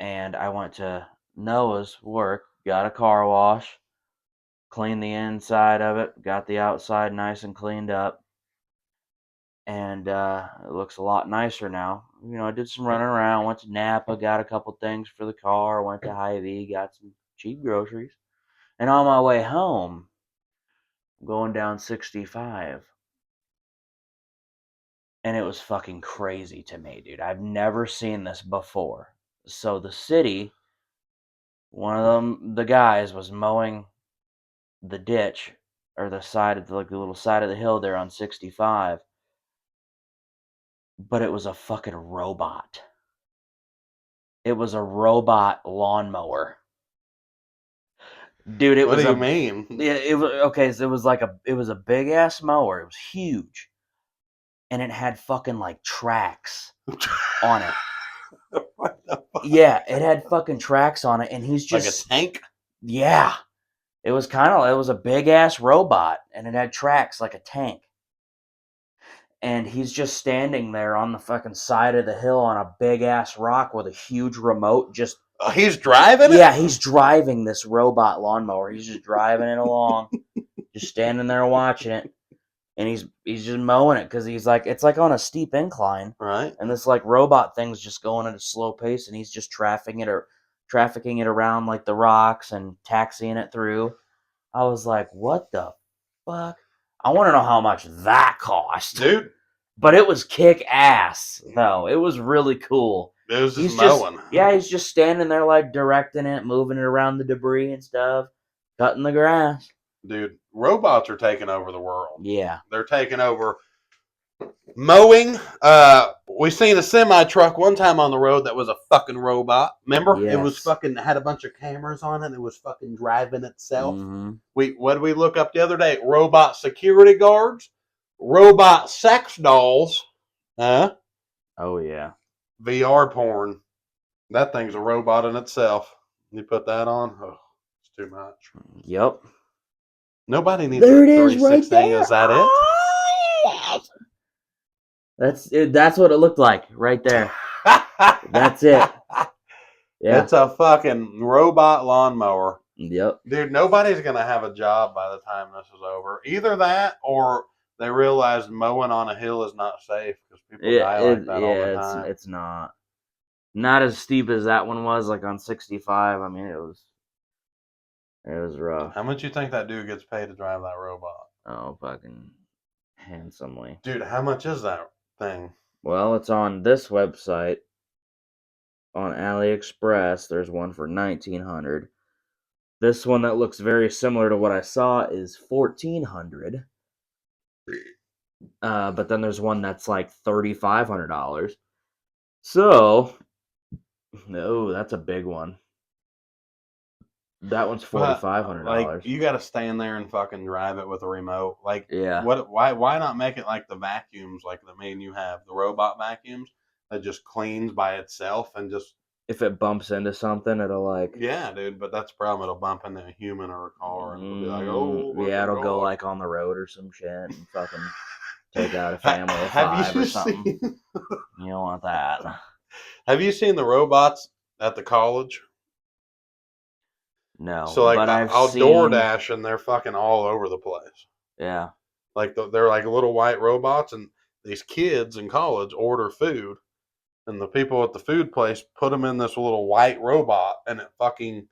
And I went to Noah's work, got a car wash, cleaned the inside of it, got the outside nice and cleaned up, and it looks a lot nicer now. I did some running around, went to Napa, got a couple things for the car, went to Hy-Vee, got some cheap groceries, and on my way home, going down 65, and it was fucking crazy to me, dude. I've never seen this before. So the city, one of the guys was mowing the ditch or the side of the little side of the hill there on 65, but it was a fucking robot. It was a robot lawnmower. Dude, what do you mean? Yeah, it was okay. So it was a big ass mower. It was huge, and it had fucking like tracks on it. Yeah, it had fucking tracks on it, and he's just like a tank. Yeah, it was a big ass robot, and it had tracks like a tank. And he's just standing there on the fucking side of the hill on a big ass rock with a huge remote. He's driving it? Yeah, he's driving this robot lawnmower. He's just driving it along, just standing there watching it. And he's just mowing it because it's like on a steep incline. Right. And this like robot thing's just going at a slow pace, and he's just trafficking it around like the rocks and taxiing it through. I was like, what the fuck? I want to know how much that cost. Dude. But it was kick ass, though. It was really cool. It was just mowing. He's just standing there like directing it, moving it around the debris and stuff, cutting the grass. Dude, robots are taking over the world. Yeah. They're taking over mowing. We seen a semi truck one time on the road that was a fucking robot. Remember? Yes. It was fucking had a bunch of cameras on it. It was fucking driving itself. Mm-hmm. What did we look up the other day? Robot security guards, robot sex dolls. Huh? Oh yeah. VR porn. That thing's a robot in itself. You put that on, it's too much. Yep. Nobody needs a 360. Right is that it? That's what it looked like right there. That's it. Yeah. It's a fucking robot lawnmower. Yep. Dude, nobody's going to have a job by the time this is over. Either that or they realize mowing on a hill is not safe because people die like that all the time. It's not. Not as steep as that one was, like on 65. I mean, it was rough. How much you think that dude gets paid to drive that robot? Oh, fucking handsomely. Dude, how much is that thing? Well, it's on this website. On AliExpress, there's one for 1900. This one that looks very similar to what I saw is 1400. But then there's one that's like $3,500. So, no, that's a big one. That one's $4,500. Like, you got to stand there and fucking drive it with a remote. Like, yeah. Why not make it like the vacuums, like the main you have, the robot vacuums that just cleans by itself and just. If it bumps into something, it'll like. Yeah, dude, but that's the problem. It'll bump into a human or a car, and it'll be like, oh, yeah, it'll go like on the road or some shit and fucking take out a family of 5 or something. You don't want that. Have you seen the robots at the college? No. So like, I'll DoorDash and they're fucking all over the place. Yeah. Like they're like little white robots, and these kids in college order food. And the people at the food place put them in this little white robot, and it fucking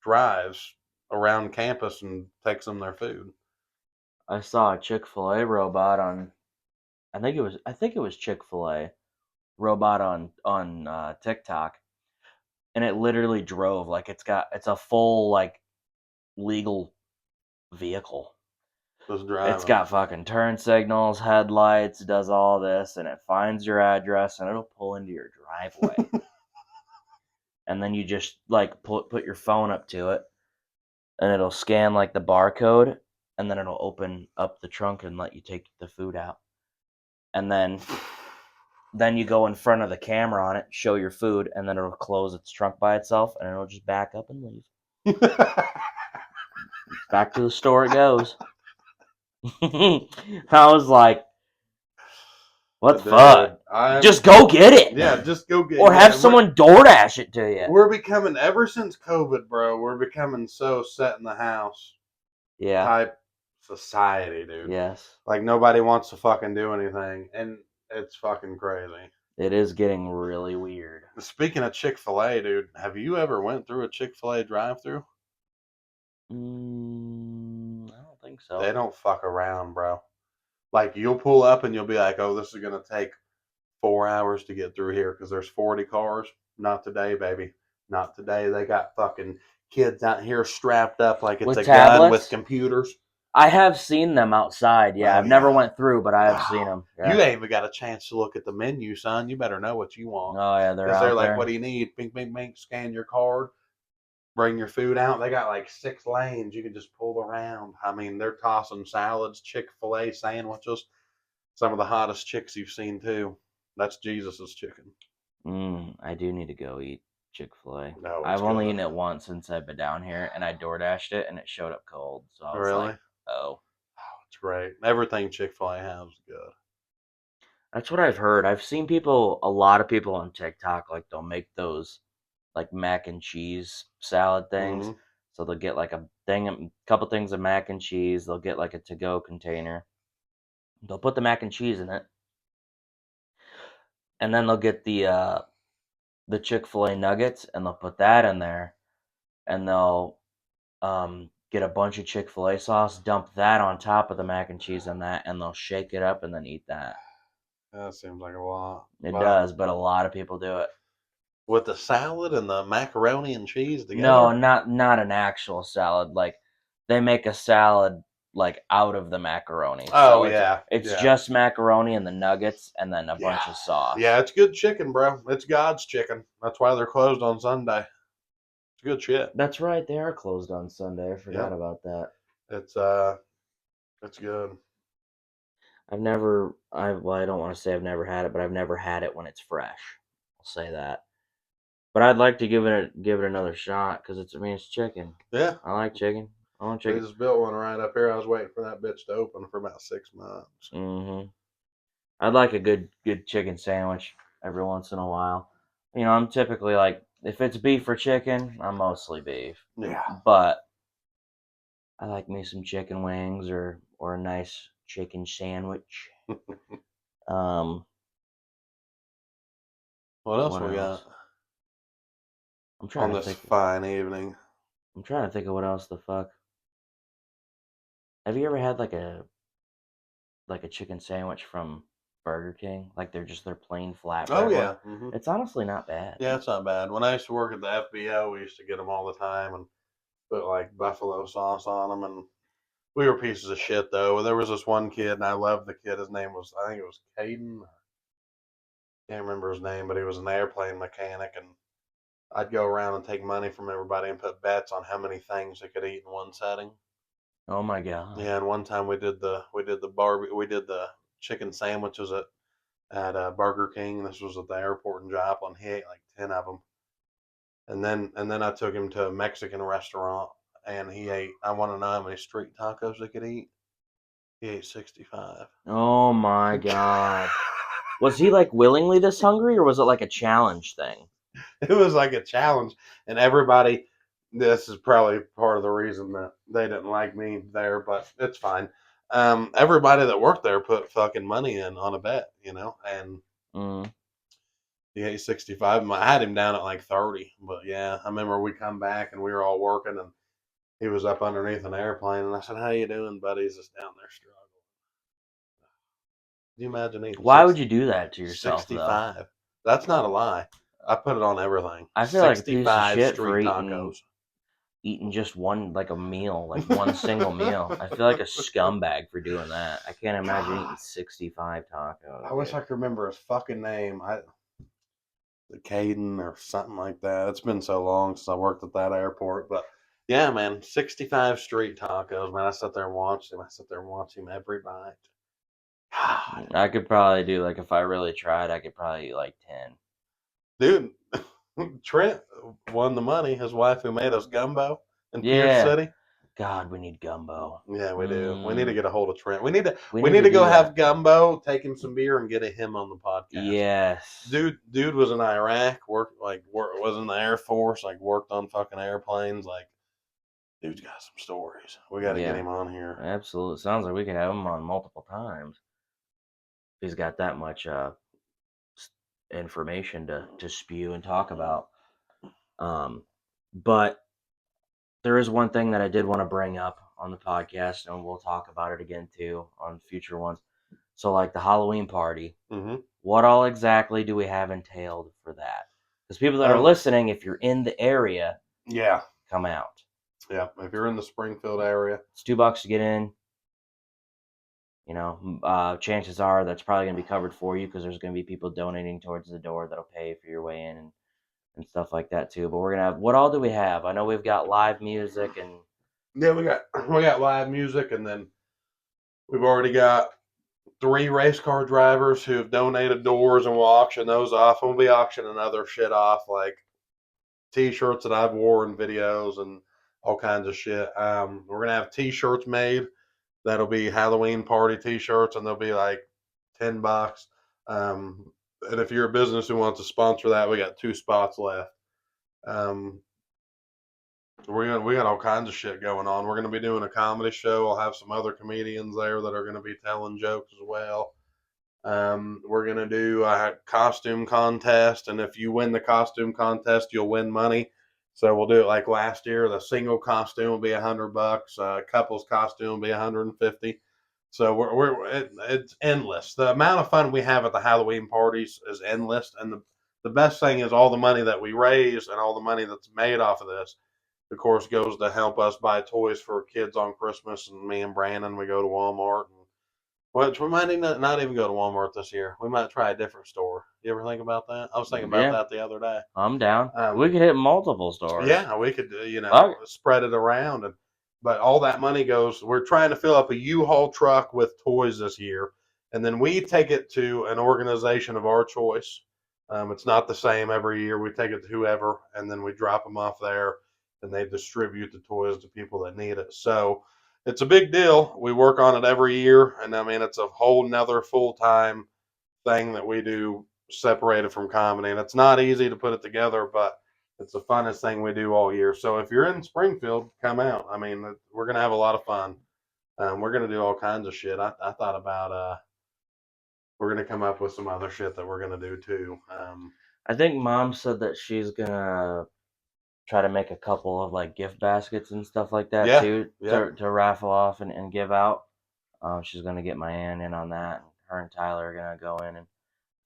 drives around campus and takes them their food. I saw a Chick-fil-A robot on. I think it was Chick-fil-A robot on TikTok, and it literally drove like it's a full like legal vehicle. It's got fucking turn signals, headlights, does all this, and it finds your address, and it'll pull into your driveway. And then you just like put your phone up to it, and it'll scan like the barcode, and then it'll open up the trunk and let you take the food out. And then you go in front of the camera on it, show your food, and then it'll close its trunk by itself, and it'll just back up and leave. Back to the store it goes. I was like, what the fuck? Just go get it. Yeah, just go get it. Or have someone DoorDash it to you. We're becoming, ever since COVID, bro, we're becoming so set in the house type society, dude. Yes. Like, nobody wants to fucking do anything, and it's fucking crazy. It is getting really weird. Speaking of Chick-fil-A, dude, have you ever went through a Chick-fil-A drive-thru? I don't think so. They don't fuck around, bro. Like, you'll pull up and you'll be like, oh, this is going to take 4 hours to get through here because there's 40 cars. Not today, baby. Not today. They got fucking kids out here strapped up like it's with a tablets? gun with computers. I have seen them outside. Yeah, I've never went through, but I have seen them. Yeah. You ain't even got a chance to look at the menu, son. You better know what you want. Oh yeah, they're out there. Like, what do you need? Bing, bing, bing. Scan your card. Bring your food out. They got like 6 lanes. You can just pull around. I mean, they're tossing salads, Chick-fil-A sandwiches. Some of the hottest chicks you've seen too. That's Jesus's chicken. I do need to go eat Chick-fil-A. No, I've only eaten it once since I've been down here, and I DoorDashed it, and it showed up cold. So I was like, oh, it's great. Everything Chick-fil-A has is good. That's what I've heard. I've seen a lot of people on TikTok, like they'll make those like mac and cheese salad things. Mm-hmm. So they'll get like a couple things of mac and cheese. They'll get like a to-go container. They'll put the mac and cheese in it, and then they'll get the Chick-fil-A nuggets, and they'll put that in there, and they'll get a bunch of Chick-fil-A sauce, dump that on top of the mac and cheese and that, and they'll shake it up and then eat that. That seems like a lot. It does, but a lot of people do it. With the salad and the macaroni and cheese together? No, not an actual salad. Like, they make a salad like out of the macaroni. Oh, so it's just macaroni and the nuggets and then a bunch of sauce. Yeah, it's good chicken, bro. It's God's chicken. That's why they're closed on Sunday. It's good shit. That's right. They are closed on Sunday. I forgot about that. It's good. I don't want to say I've never had it, but I've never had it when it's fresh. I'll say that. But I'd like to give it another shot because it's chicken. Yeah, I like chicken. I want chicken. We just built one right up here. I was waiting for that bitch to open for about 6 months. I'd like a good chicken sandwich every once in a while. You know, I'm typically like, if it's beef or chicken, I'm mostly beef. Yeah. But I like me some chicken wings or a nice chicken sandwich. What else we got? I'm trying on to this think. fine evening. I'm trying to think of what else the fuck. Have you ever had like a chicken sandwich from Burger King? Like they're just their plain flatbread Oh one. yeah, mm-hmm. It's honestly not bad. Yeah, it's not bad. When I used to work at the FBO, we used to get them all the time and put like buffalo sauce on them, and we were pieces of shit though. There was this one kid, and I loved the kid. His name was, I think it was Caden. Can't remember his name, but he was an airplane mechanic, and I'd go around and take money from everybody and put bets on how many things they could eat in one setting. Oh my god. Yeah, and one time we did the chicken sandwiches at Burger King. This was at the airport in Joplin. He ate like 10 of them, and then I took him to a Mexican restaurant, and he ate. I want to know how many street tacos they could eat. He ate 65. Oh my god. Was he like willingly this hungry, or was it like a challenge thing? It was like a challenge, and everybody. This is probably part of the reason that they didn't like me there, but it's fine. Everybody that worked there put fucking money in on a bet, and he ate 65. I had him down at like 30, but yeah, I remember we come back and we were all working, and he was up underneath an airplane, and I said, "How you doing, buddy?" He's just down there struggling. Can you imagine eating Why would you do that to yourself, 65? though? That's not a lie. I put it on everything. I feel like a piece of 65 shit for street tacos. eating just one, like a meal, like one single meal. I feel like a scumbag for doing that. I can't imagine eating 65 tacos. I wish I could remember his fucking name. The Caden or something like that. It's been so long since I worked at that airport, but yeah, man, 65 street tacos, man. I sit there and watch him. I sit there and watch him every bite. God. I could probably do, like, if I really tried, I could probably eat like 10. Dude, Trent won the money. His wife who made us gumbo in Pierce Yeah. City. God, we need gumbo. Yeah, we do. We need to get a hold of Trent. We need to do go that. have gumbo, take him some beer, and get him on the podcast. Yes. Dude was in Iraq, was in the Air Force, like worked on fucking airplanes. Like, dude's got some stories. We got to get him on here. Absolutely. Sounds like we could have him on multiple times. He's got that much information to spew and talk about. But there is one thing that I did want to bring up on the podcast, and we'll talk about it again too on future ones. So, like the Halloween party, what all exactly do we have entailed for that? Because people that are listening, if you're in the area, come out. Yeah, if you're in the Springfield area, it's $2 to get in. You know, chances are that's probably going to be covered for you because there's going to be people donating towards the door that'll pay for your way in and stuff like that too. But we're gonna have, what all do we have? I know we've got live music and yeah, we got live music, and then we've already got 3 race car drivers who have donated doors, and we'll auction those off. And we'll be auctioning other shit off, like T-shirts that I've worn, videos, and all kinds of shit. We're gonna have T-shirts made that'll be Halloween party T-shirts, and they'll be like $10. And if you're a business who wants to sponsor that, we got 2 spots left. We got all kinds of shit going on. We're gonna be doing a comedy show. I'll have some other comedians there that are gonna be telling jokes as well. We're gonna do a costume contest, and if you win the costume contest, you'll win money. So we'll do it like last year. The single costume will be $100. Couples costume will be $150. So it's endless. The amount of fun we have at the Halloween parties is endless, and the best thing is all the money that we raise and all the money that's made off of this, of course, goes to help us buy toys for kids on Christmas. And me and Brandon, we go to Walmart. Which we might not even go to Walmart this year. We might try a different store. You ever think about that? I was thinking about that the other day. I'm down. We could hit multiple stores. Yeah, we could, spread it around. But all that money goes, we're trying to fill up a U-Haul truck with toys this year. And then we take it to an organization of our choice. It's not the same every year. We take it to whoever, and then we drop them off there, and they distribute the toys to people that need it. So it's a big deal. We work on it every year, and I mean, it's a whole nother full-time thing that we do separated from comedy. And it's not easy to put it together, but it's the funnest thing we do all year. So if you're in Springfield, come out. I mean, we're going to have a lot of fun. We're going to do all kinds of shit. I thought about we're going to come up with some other shit that we're going to do too. I think Mom said that she's going to try to make a couple of like gift baskets and stuff like that too to raffle off and give out. She's gonna get my aunt in on that. Her and Tyler are gonna go in and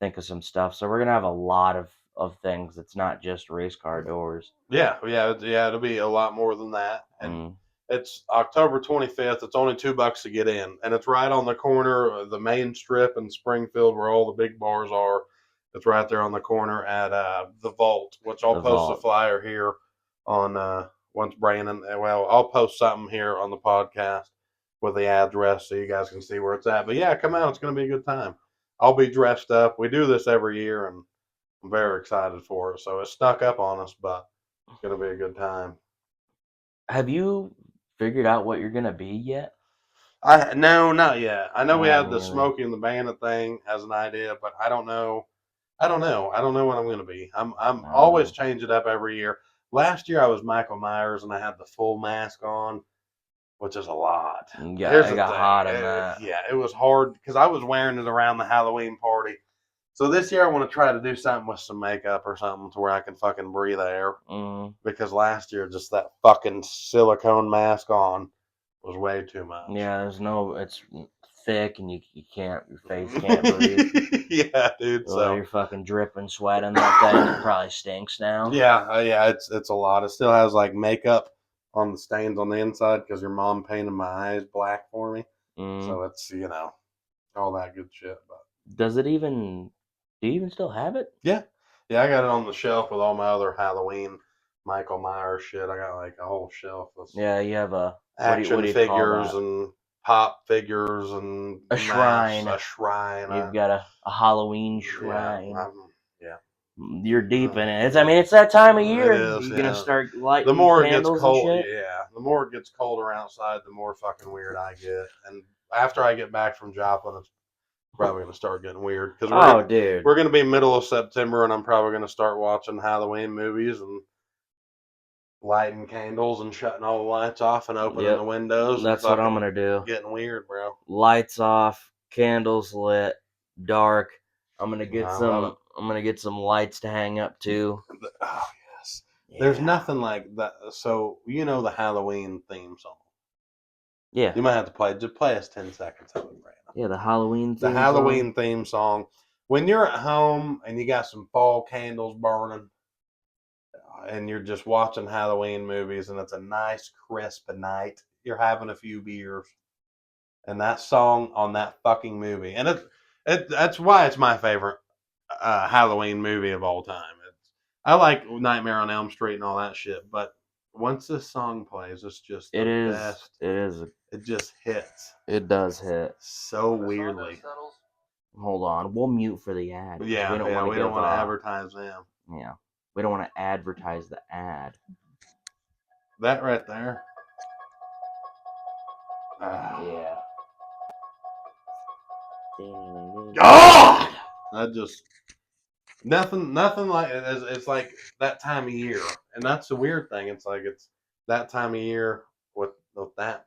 think of some stuff. So we're gonna have a lot of things. It's not just race car doors. Yeah. It'll be a lot more than that. And it's October 25th. It's only $2 to get in, and it's right on the corner of the main strip in Springfield where all the big bars are. It's right there on the corner at the Vault, which I'll post a flyer here on once Brandon. Well, I'll post something here on the podcast with the address so you guys can see where it's at. But yeah, come out. It's going to be a good time. I'll be dressed up. We do this every year, and I'm very excited for it. So it snuck up on us, but it's going to be a good time. Have you figured out what you're going to be yet? No, not yet. I know we had the Smokey and the Bandit thing as an idea, but I don't know. I don't know what I'm going to be. I'm always change it up every year. Last year I was Michael Myers and I had the full mask on, which is a lot. Yeah, I got hot on that. Yeah, it was hard because I was wearing it around the Halloween party. So this year I want to try to do something with some makeup or something to where I can fucking breathe air. Because last year just that fucking silicone mask on was way too much. Yeah, it's thick and your face can't breathe. Yeah, dude. So you're fucking dripping sweat on that thing. It probably stinks now. Yeah, it's a lot. It still has like makeup on the stains on the inside because your mom painted my eyes black for me. So it's all that good shit. But do you even still have it? Yeah, I got it on the shelf with all my other Halloween Michael Myers shit. I got like a whole shelf of you have a action figures and pop figures and a shrine. A shrine. You've got a Halloween shrine. Yeah. You're deep in it. It's that time of year. You're gonna start lighting the more it candles gets cold. And shit. Yeah, the more it gets colder outside, the more fucking weird I get. And after I get back from Joplin, it's probably gonna start getting weird because we're gonna be middle of September, and I'm probably gonna start watching Halloween movies and lighting candles and shutting all the lights off and opening the windows. That's what I'm gonna do. Getting weird, bro. Lights off, candles lit, dark. I'm gonna get some. I'm gonna get some lights to hang up too. Oh yes. Yeah. There's nothing like that. So the Halloween theme song. Yeah. You might have to just play us 10 seconds of it, Brandon. Yeah, the Halloween theme song. When you're at home and you got some fall candles burning and you're just watching Halloween movies and it's a nice crisp night, you're having a few beers and that song on that fucking movie. And that's why it's my favorite Halloween movie of all time. I like Nightmare on Elm Street and all that shit, but once this song plays, it's just the best. It is. It just hits. It does hit so weirdly. Hold on, we'll mute for the ad. Yeah, we don't want to advertise them. Yeah, we don't want to advertise the ad. That right there. Yeah. God! That just nothing like it. It's like that time of year, and that's the weird thing. It's like it's that time of year with that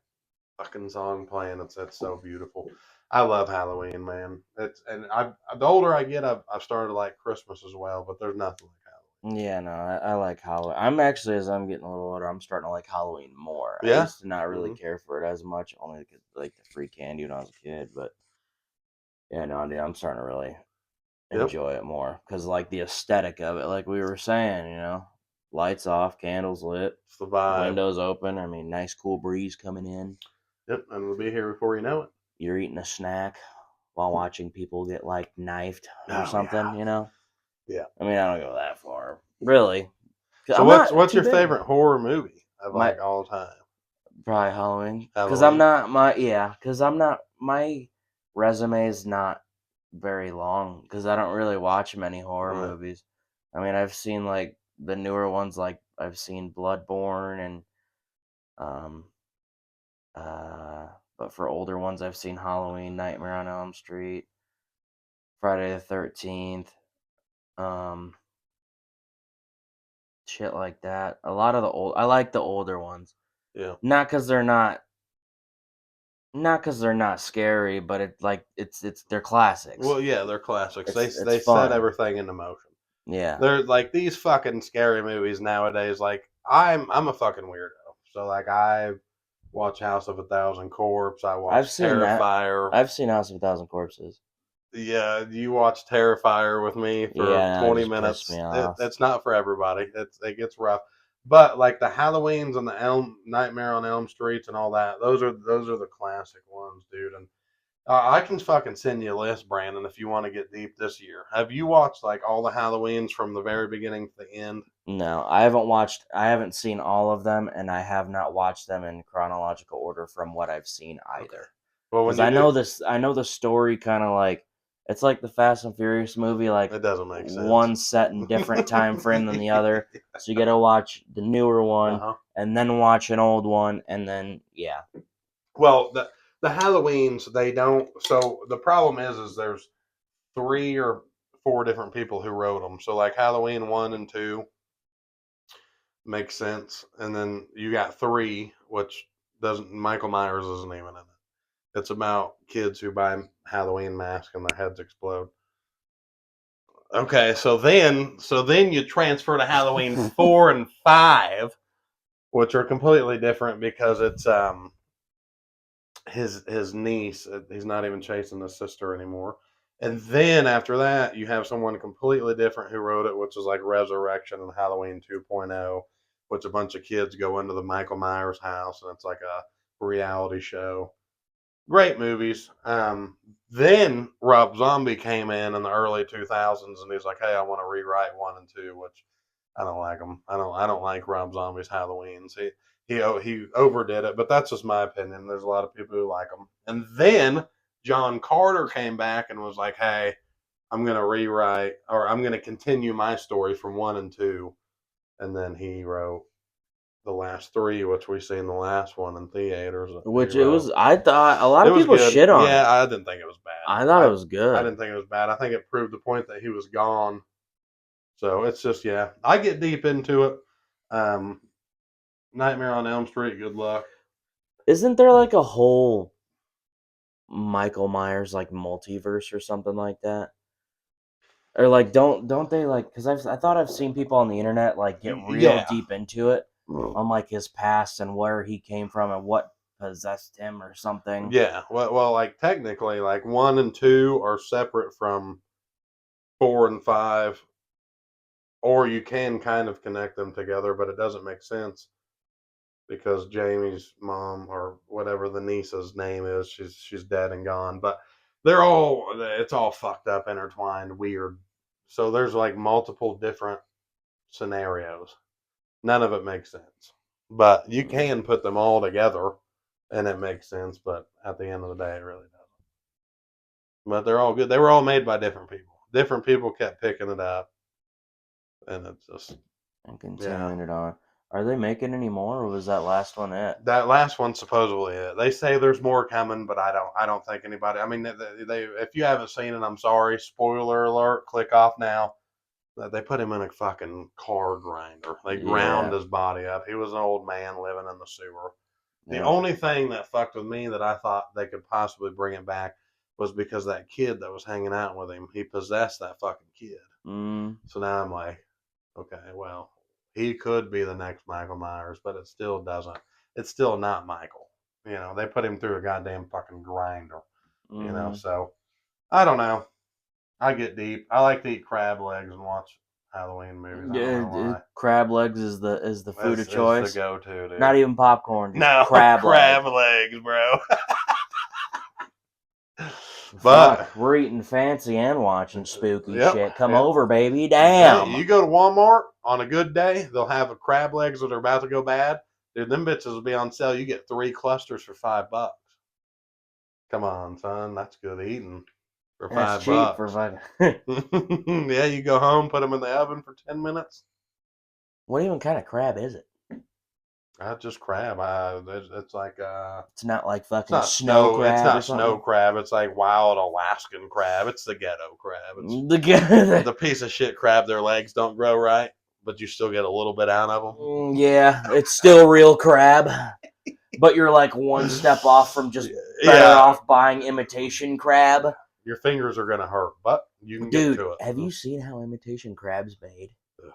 fucking song playing. It's so beautiful. I love Halloween, man. The older I get, I've started to like Christmas as well, but there's nothing like Halloween. Yeah, no, I like Halloween. I'm actually, as I'm getting a little older, I'm starting to like Halloween more. Yeah? I used to not really care for it as much, only because like the free candy when I was a kid. But yeah, no, dude, I'm starting to really enjoy it more because like the aesthetic of it, like we were saying, lights off, candles lit, it's the vibe. Windows open. I mean, nice cool breeze coming in. Yep, and we'll be here before you know it. You're eating a snack while watching people get like knifed or something, Yeah. I mean, I don't go that far, really. So what's your favorite horror movie of like all time? Probably Halloween. Because my resume is not very long because I don't really watch many horror movies. I mean, I've seen like the newer ones, like I've seen Bloodborne and but for older ones, I've seen Halloween, Nightmare on Elm Street, Friday the 13th, shit like that. A lot of I like the older ones. Yeah. Not because they're not scary, but they're classics. Well, yeah, they're classics. They set everything into motion. Yeah. They're like these fucking scary movies nowadays. Like I'm a fucking weirdo. So like I watch House of a Thousand Corpses. I watch Terrifier. I've seen House of a Thousand Corpses. Yeah, you watch Terrifier with me for 20 minutes. It's not for everybody. It gets rough. But like the Halloweens and the Nightmare on Elm Streets and all that, those are the classic ones, dude. And I can fucking send you a list, Brandon, if you want to get deep this year. Have you watched like all the Halloweens from the very beginning to the end? No, I haven't seen all of them, and I have not watched them in chronological order from what I've seen either. Okay. Well, because I know the story kind of like, it's like the Fast and Furious movie, like it doesn't make sense. One set in different time frame than the other. So you got to watch the newer one, and then watch an old one, and then yeah. Well, the Halloweens, they don't. So the problem is there's 3 or 4 different people who wrote them. So like Halloween 1 and 2 makes sense, and then you got 3, which doesn't. Michael Myers isn't even in it. It's about kids who buy Halloween masks and their heads explode. Okay, so then you transfer to Halloween 4 and 5, which are completely different because it's his niece. He's not even chasing his sister anymore. And then after that, you have someone completely different who wrote it, which is like Resurrection and Halloween 2.0, which a bunch of kids go into the Michael Myers house, and it's like a reality show. Great movies. Then Rob Zombie came in the early 2000s, and he's like, "Hey, I want to rewrite 1 and 2," which I don't like them. I don't like Rob Zombie's Halloweens. He overdid it, but that's just my opinion. There's a lot of people who like them. And then John Carter came back and was like, "Hey, I'm going to rewrite, or I'm going to continue my story from 1 and 2," and then he wrote the last 3, which we seen the last one in theaters. Which it was, I thought a lot of people shit on. Yeah, I didn't think it was bad. I thought it was good. I didn't think it was bad. I think it proved the point that he was gone. So it's just, yeah, I get deep into it. Nightmare on Elm Street, good luck. Isn't there like a whole Michael Myers like multiverse or something like that? Or like don't they like, because I thought I've seen people on the internet like get real deep into it on like his past and where he came from and what possessed him or something. Yeah, well, like technically, like 1 and 2 are separate from 4 and 5, or you can kind of connect them together, but it doesn't make sense because Jamie's mom, or whatever the niece's name is, she's dead and gone. But it's all fucked up, intertwined, weird. So there's like multiple different scenarios. None of it makes sense, but you can put them all together and it makes sense. But at the end of the day, it really doesn't. But they're all good. They were all made by different people. Different people kept picking it up, and it's just and continuing it on. Are they making any more, or was that last one it? That last one's supposedly it. They say there's more coming, but I don't think anybody. I mean, they if you haven't seen it, I'm sorry. Spoiler alert. Click off now. They put him in a fucking car grinder. They ground his body up. He was an old man living in the sewer. The only thing that fucked with me that I thought they could possibly bring it back was because that kid that was hanging out with him, he possessed that fucking kid. So now I'm like, okay, well, he could be the next Michael Myers, but it still doesn't. It's still not Michael. You know, they put him through a goddamn fucking grinder. You know, so I don't know. I get deep. I like to eat crab legs and watch Halloween movies. I don't know why. Crab legs is the food of choice. It's the go-to, dude. Not even popcorn. No, crab legs, bro. But fuck, we're eating fancy and watching spooky shit. Come over, baby. Damn. Hey, you go to Walmart on a good day, they'll have a crab legs that are about to go bad. Dude, them bitches will be on sale. You get 3 clusters for $5. Come on, son. That's good eating for $5. Cheap for $5. Yeah, you go home, put them in the oven for 10 minutes. What even kind of crab is it? Just crab. It's like it's not like fucking snow crab. It's not snow crab. It's like wild Alaskan crab. It's the ghetto crab. It's the piece of shit crab. Their legs don't grow right, but you still get a little bit out of them. Yeah, it's still real crab, but you're like one step off from just better off buying imitation crab. Your fingers are gonna hurt, but you can get to it. Have you seen how imitation crab's made? Ugh,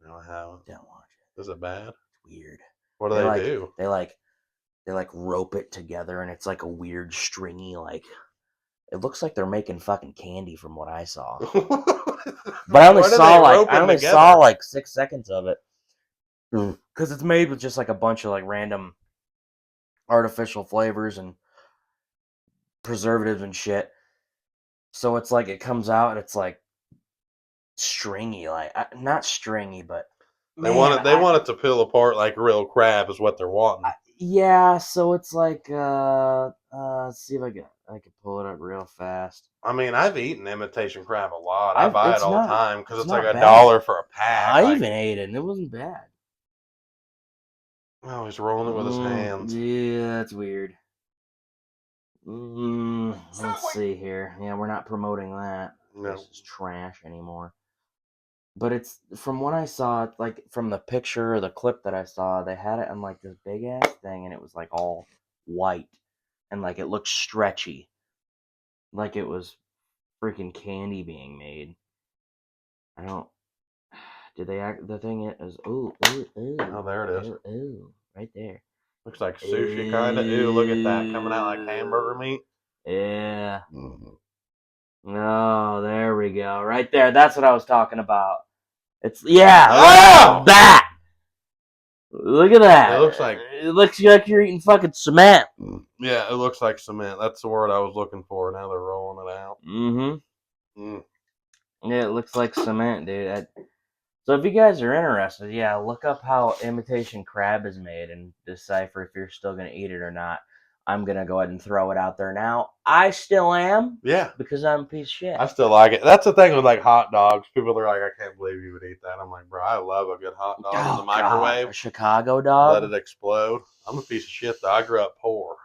no, I haven't. Don't watch it. Is it bad? weird. What do they do? They rope it together, and it's like a weird stringy, like, it looks like they're making fucking candy from what I saw. But I only saw like 6 seconds of it because it's made with just like a bunch of like random artificial flavors and preservatives and shit. So it's like it comes out and it's like stringy, like not stringy, but they want it to peel apart like real crab is what they're wanting. Yeah, so it's like let's see if I can pull it up real fast. I mean, I've eaten imitation crab a lot. I buy it all the time because it's like bad. $1 for a pack. I even ate it and it wasn't bad. Oh, he's rolling it with his hands. Yeah, that's weird. Let's see here. Yeah, we're not promoting that. No. This is trash anymore. But it's, from what I saw, like from the picture or the clip that I saw, they had it on like this big ass thing, and it was like all white, and like it looked stretchy, like it was freaking candy being made. I don't. Did they act? The thing is, oh, there it is. Ooh, right there. Looks like sushi kind of. Ooh, look at that coming out like hamburger meat. Yeah. No, there we go. Right there. That's what I was talking about. It's that. Look at that. It looks like you're eating fucking cement. Yeah, it looks like cement. That's the word I was looking for. Now they're rolling it out. Yeah, it looks like cement, dude. So if you guys are interested, yeah, look up how imitation crab is made and decipher if you're still going to eat it or not. I'm going to go ahead and throw it out there now. I still am. Yeah. Because I'm a piece of shit. I still like it. That's the thing with like hot dogs. People are like, I can't believe you would eat that. I'm like, bro, I love a good hot dog in the microwave. A Chicago dog. Let it explode. I'm a piece of shit though. I grew up poor.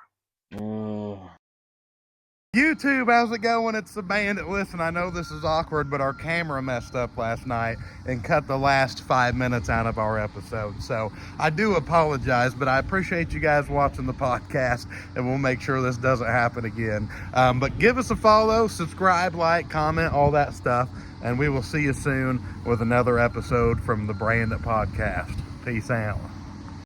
YouTube, how's it going? It's the Bandit. Listen, I know this is awkward, but our camera messed up last night and cut the last 5 minutes out of our episode. So I do apologize, but I appreciate you guys watching the podcast, and we'll make sure this doesn't happen again. But give us a follow, subscribe, like, comment, all that stuff, and we will see you soon with another episode from the Brandit Podcast. Peace out.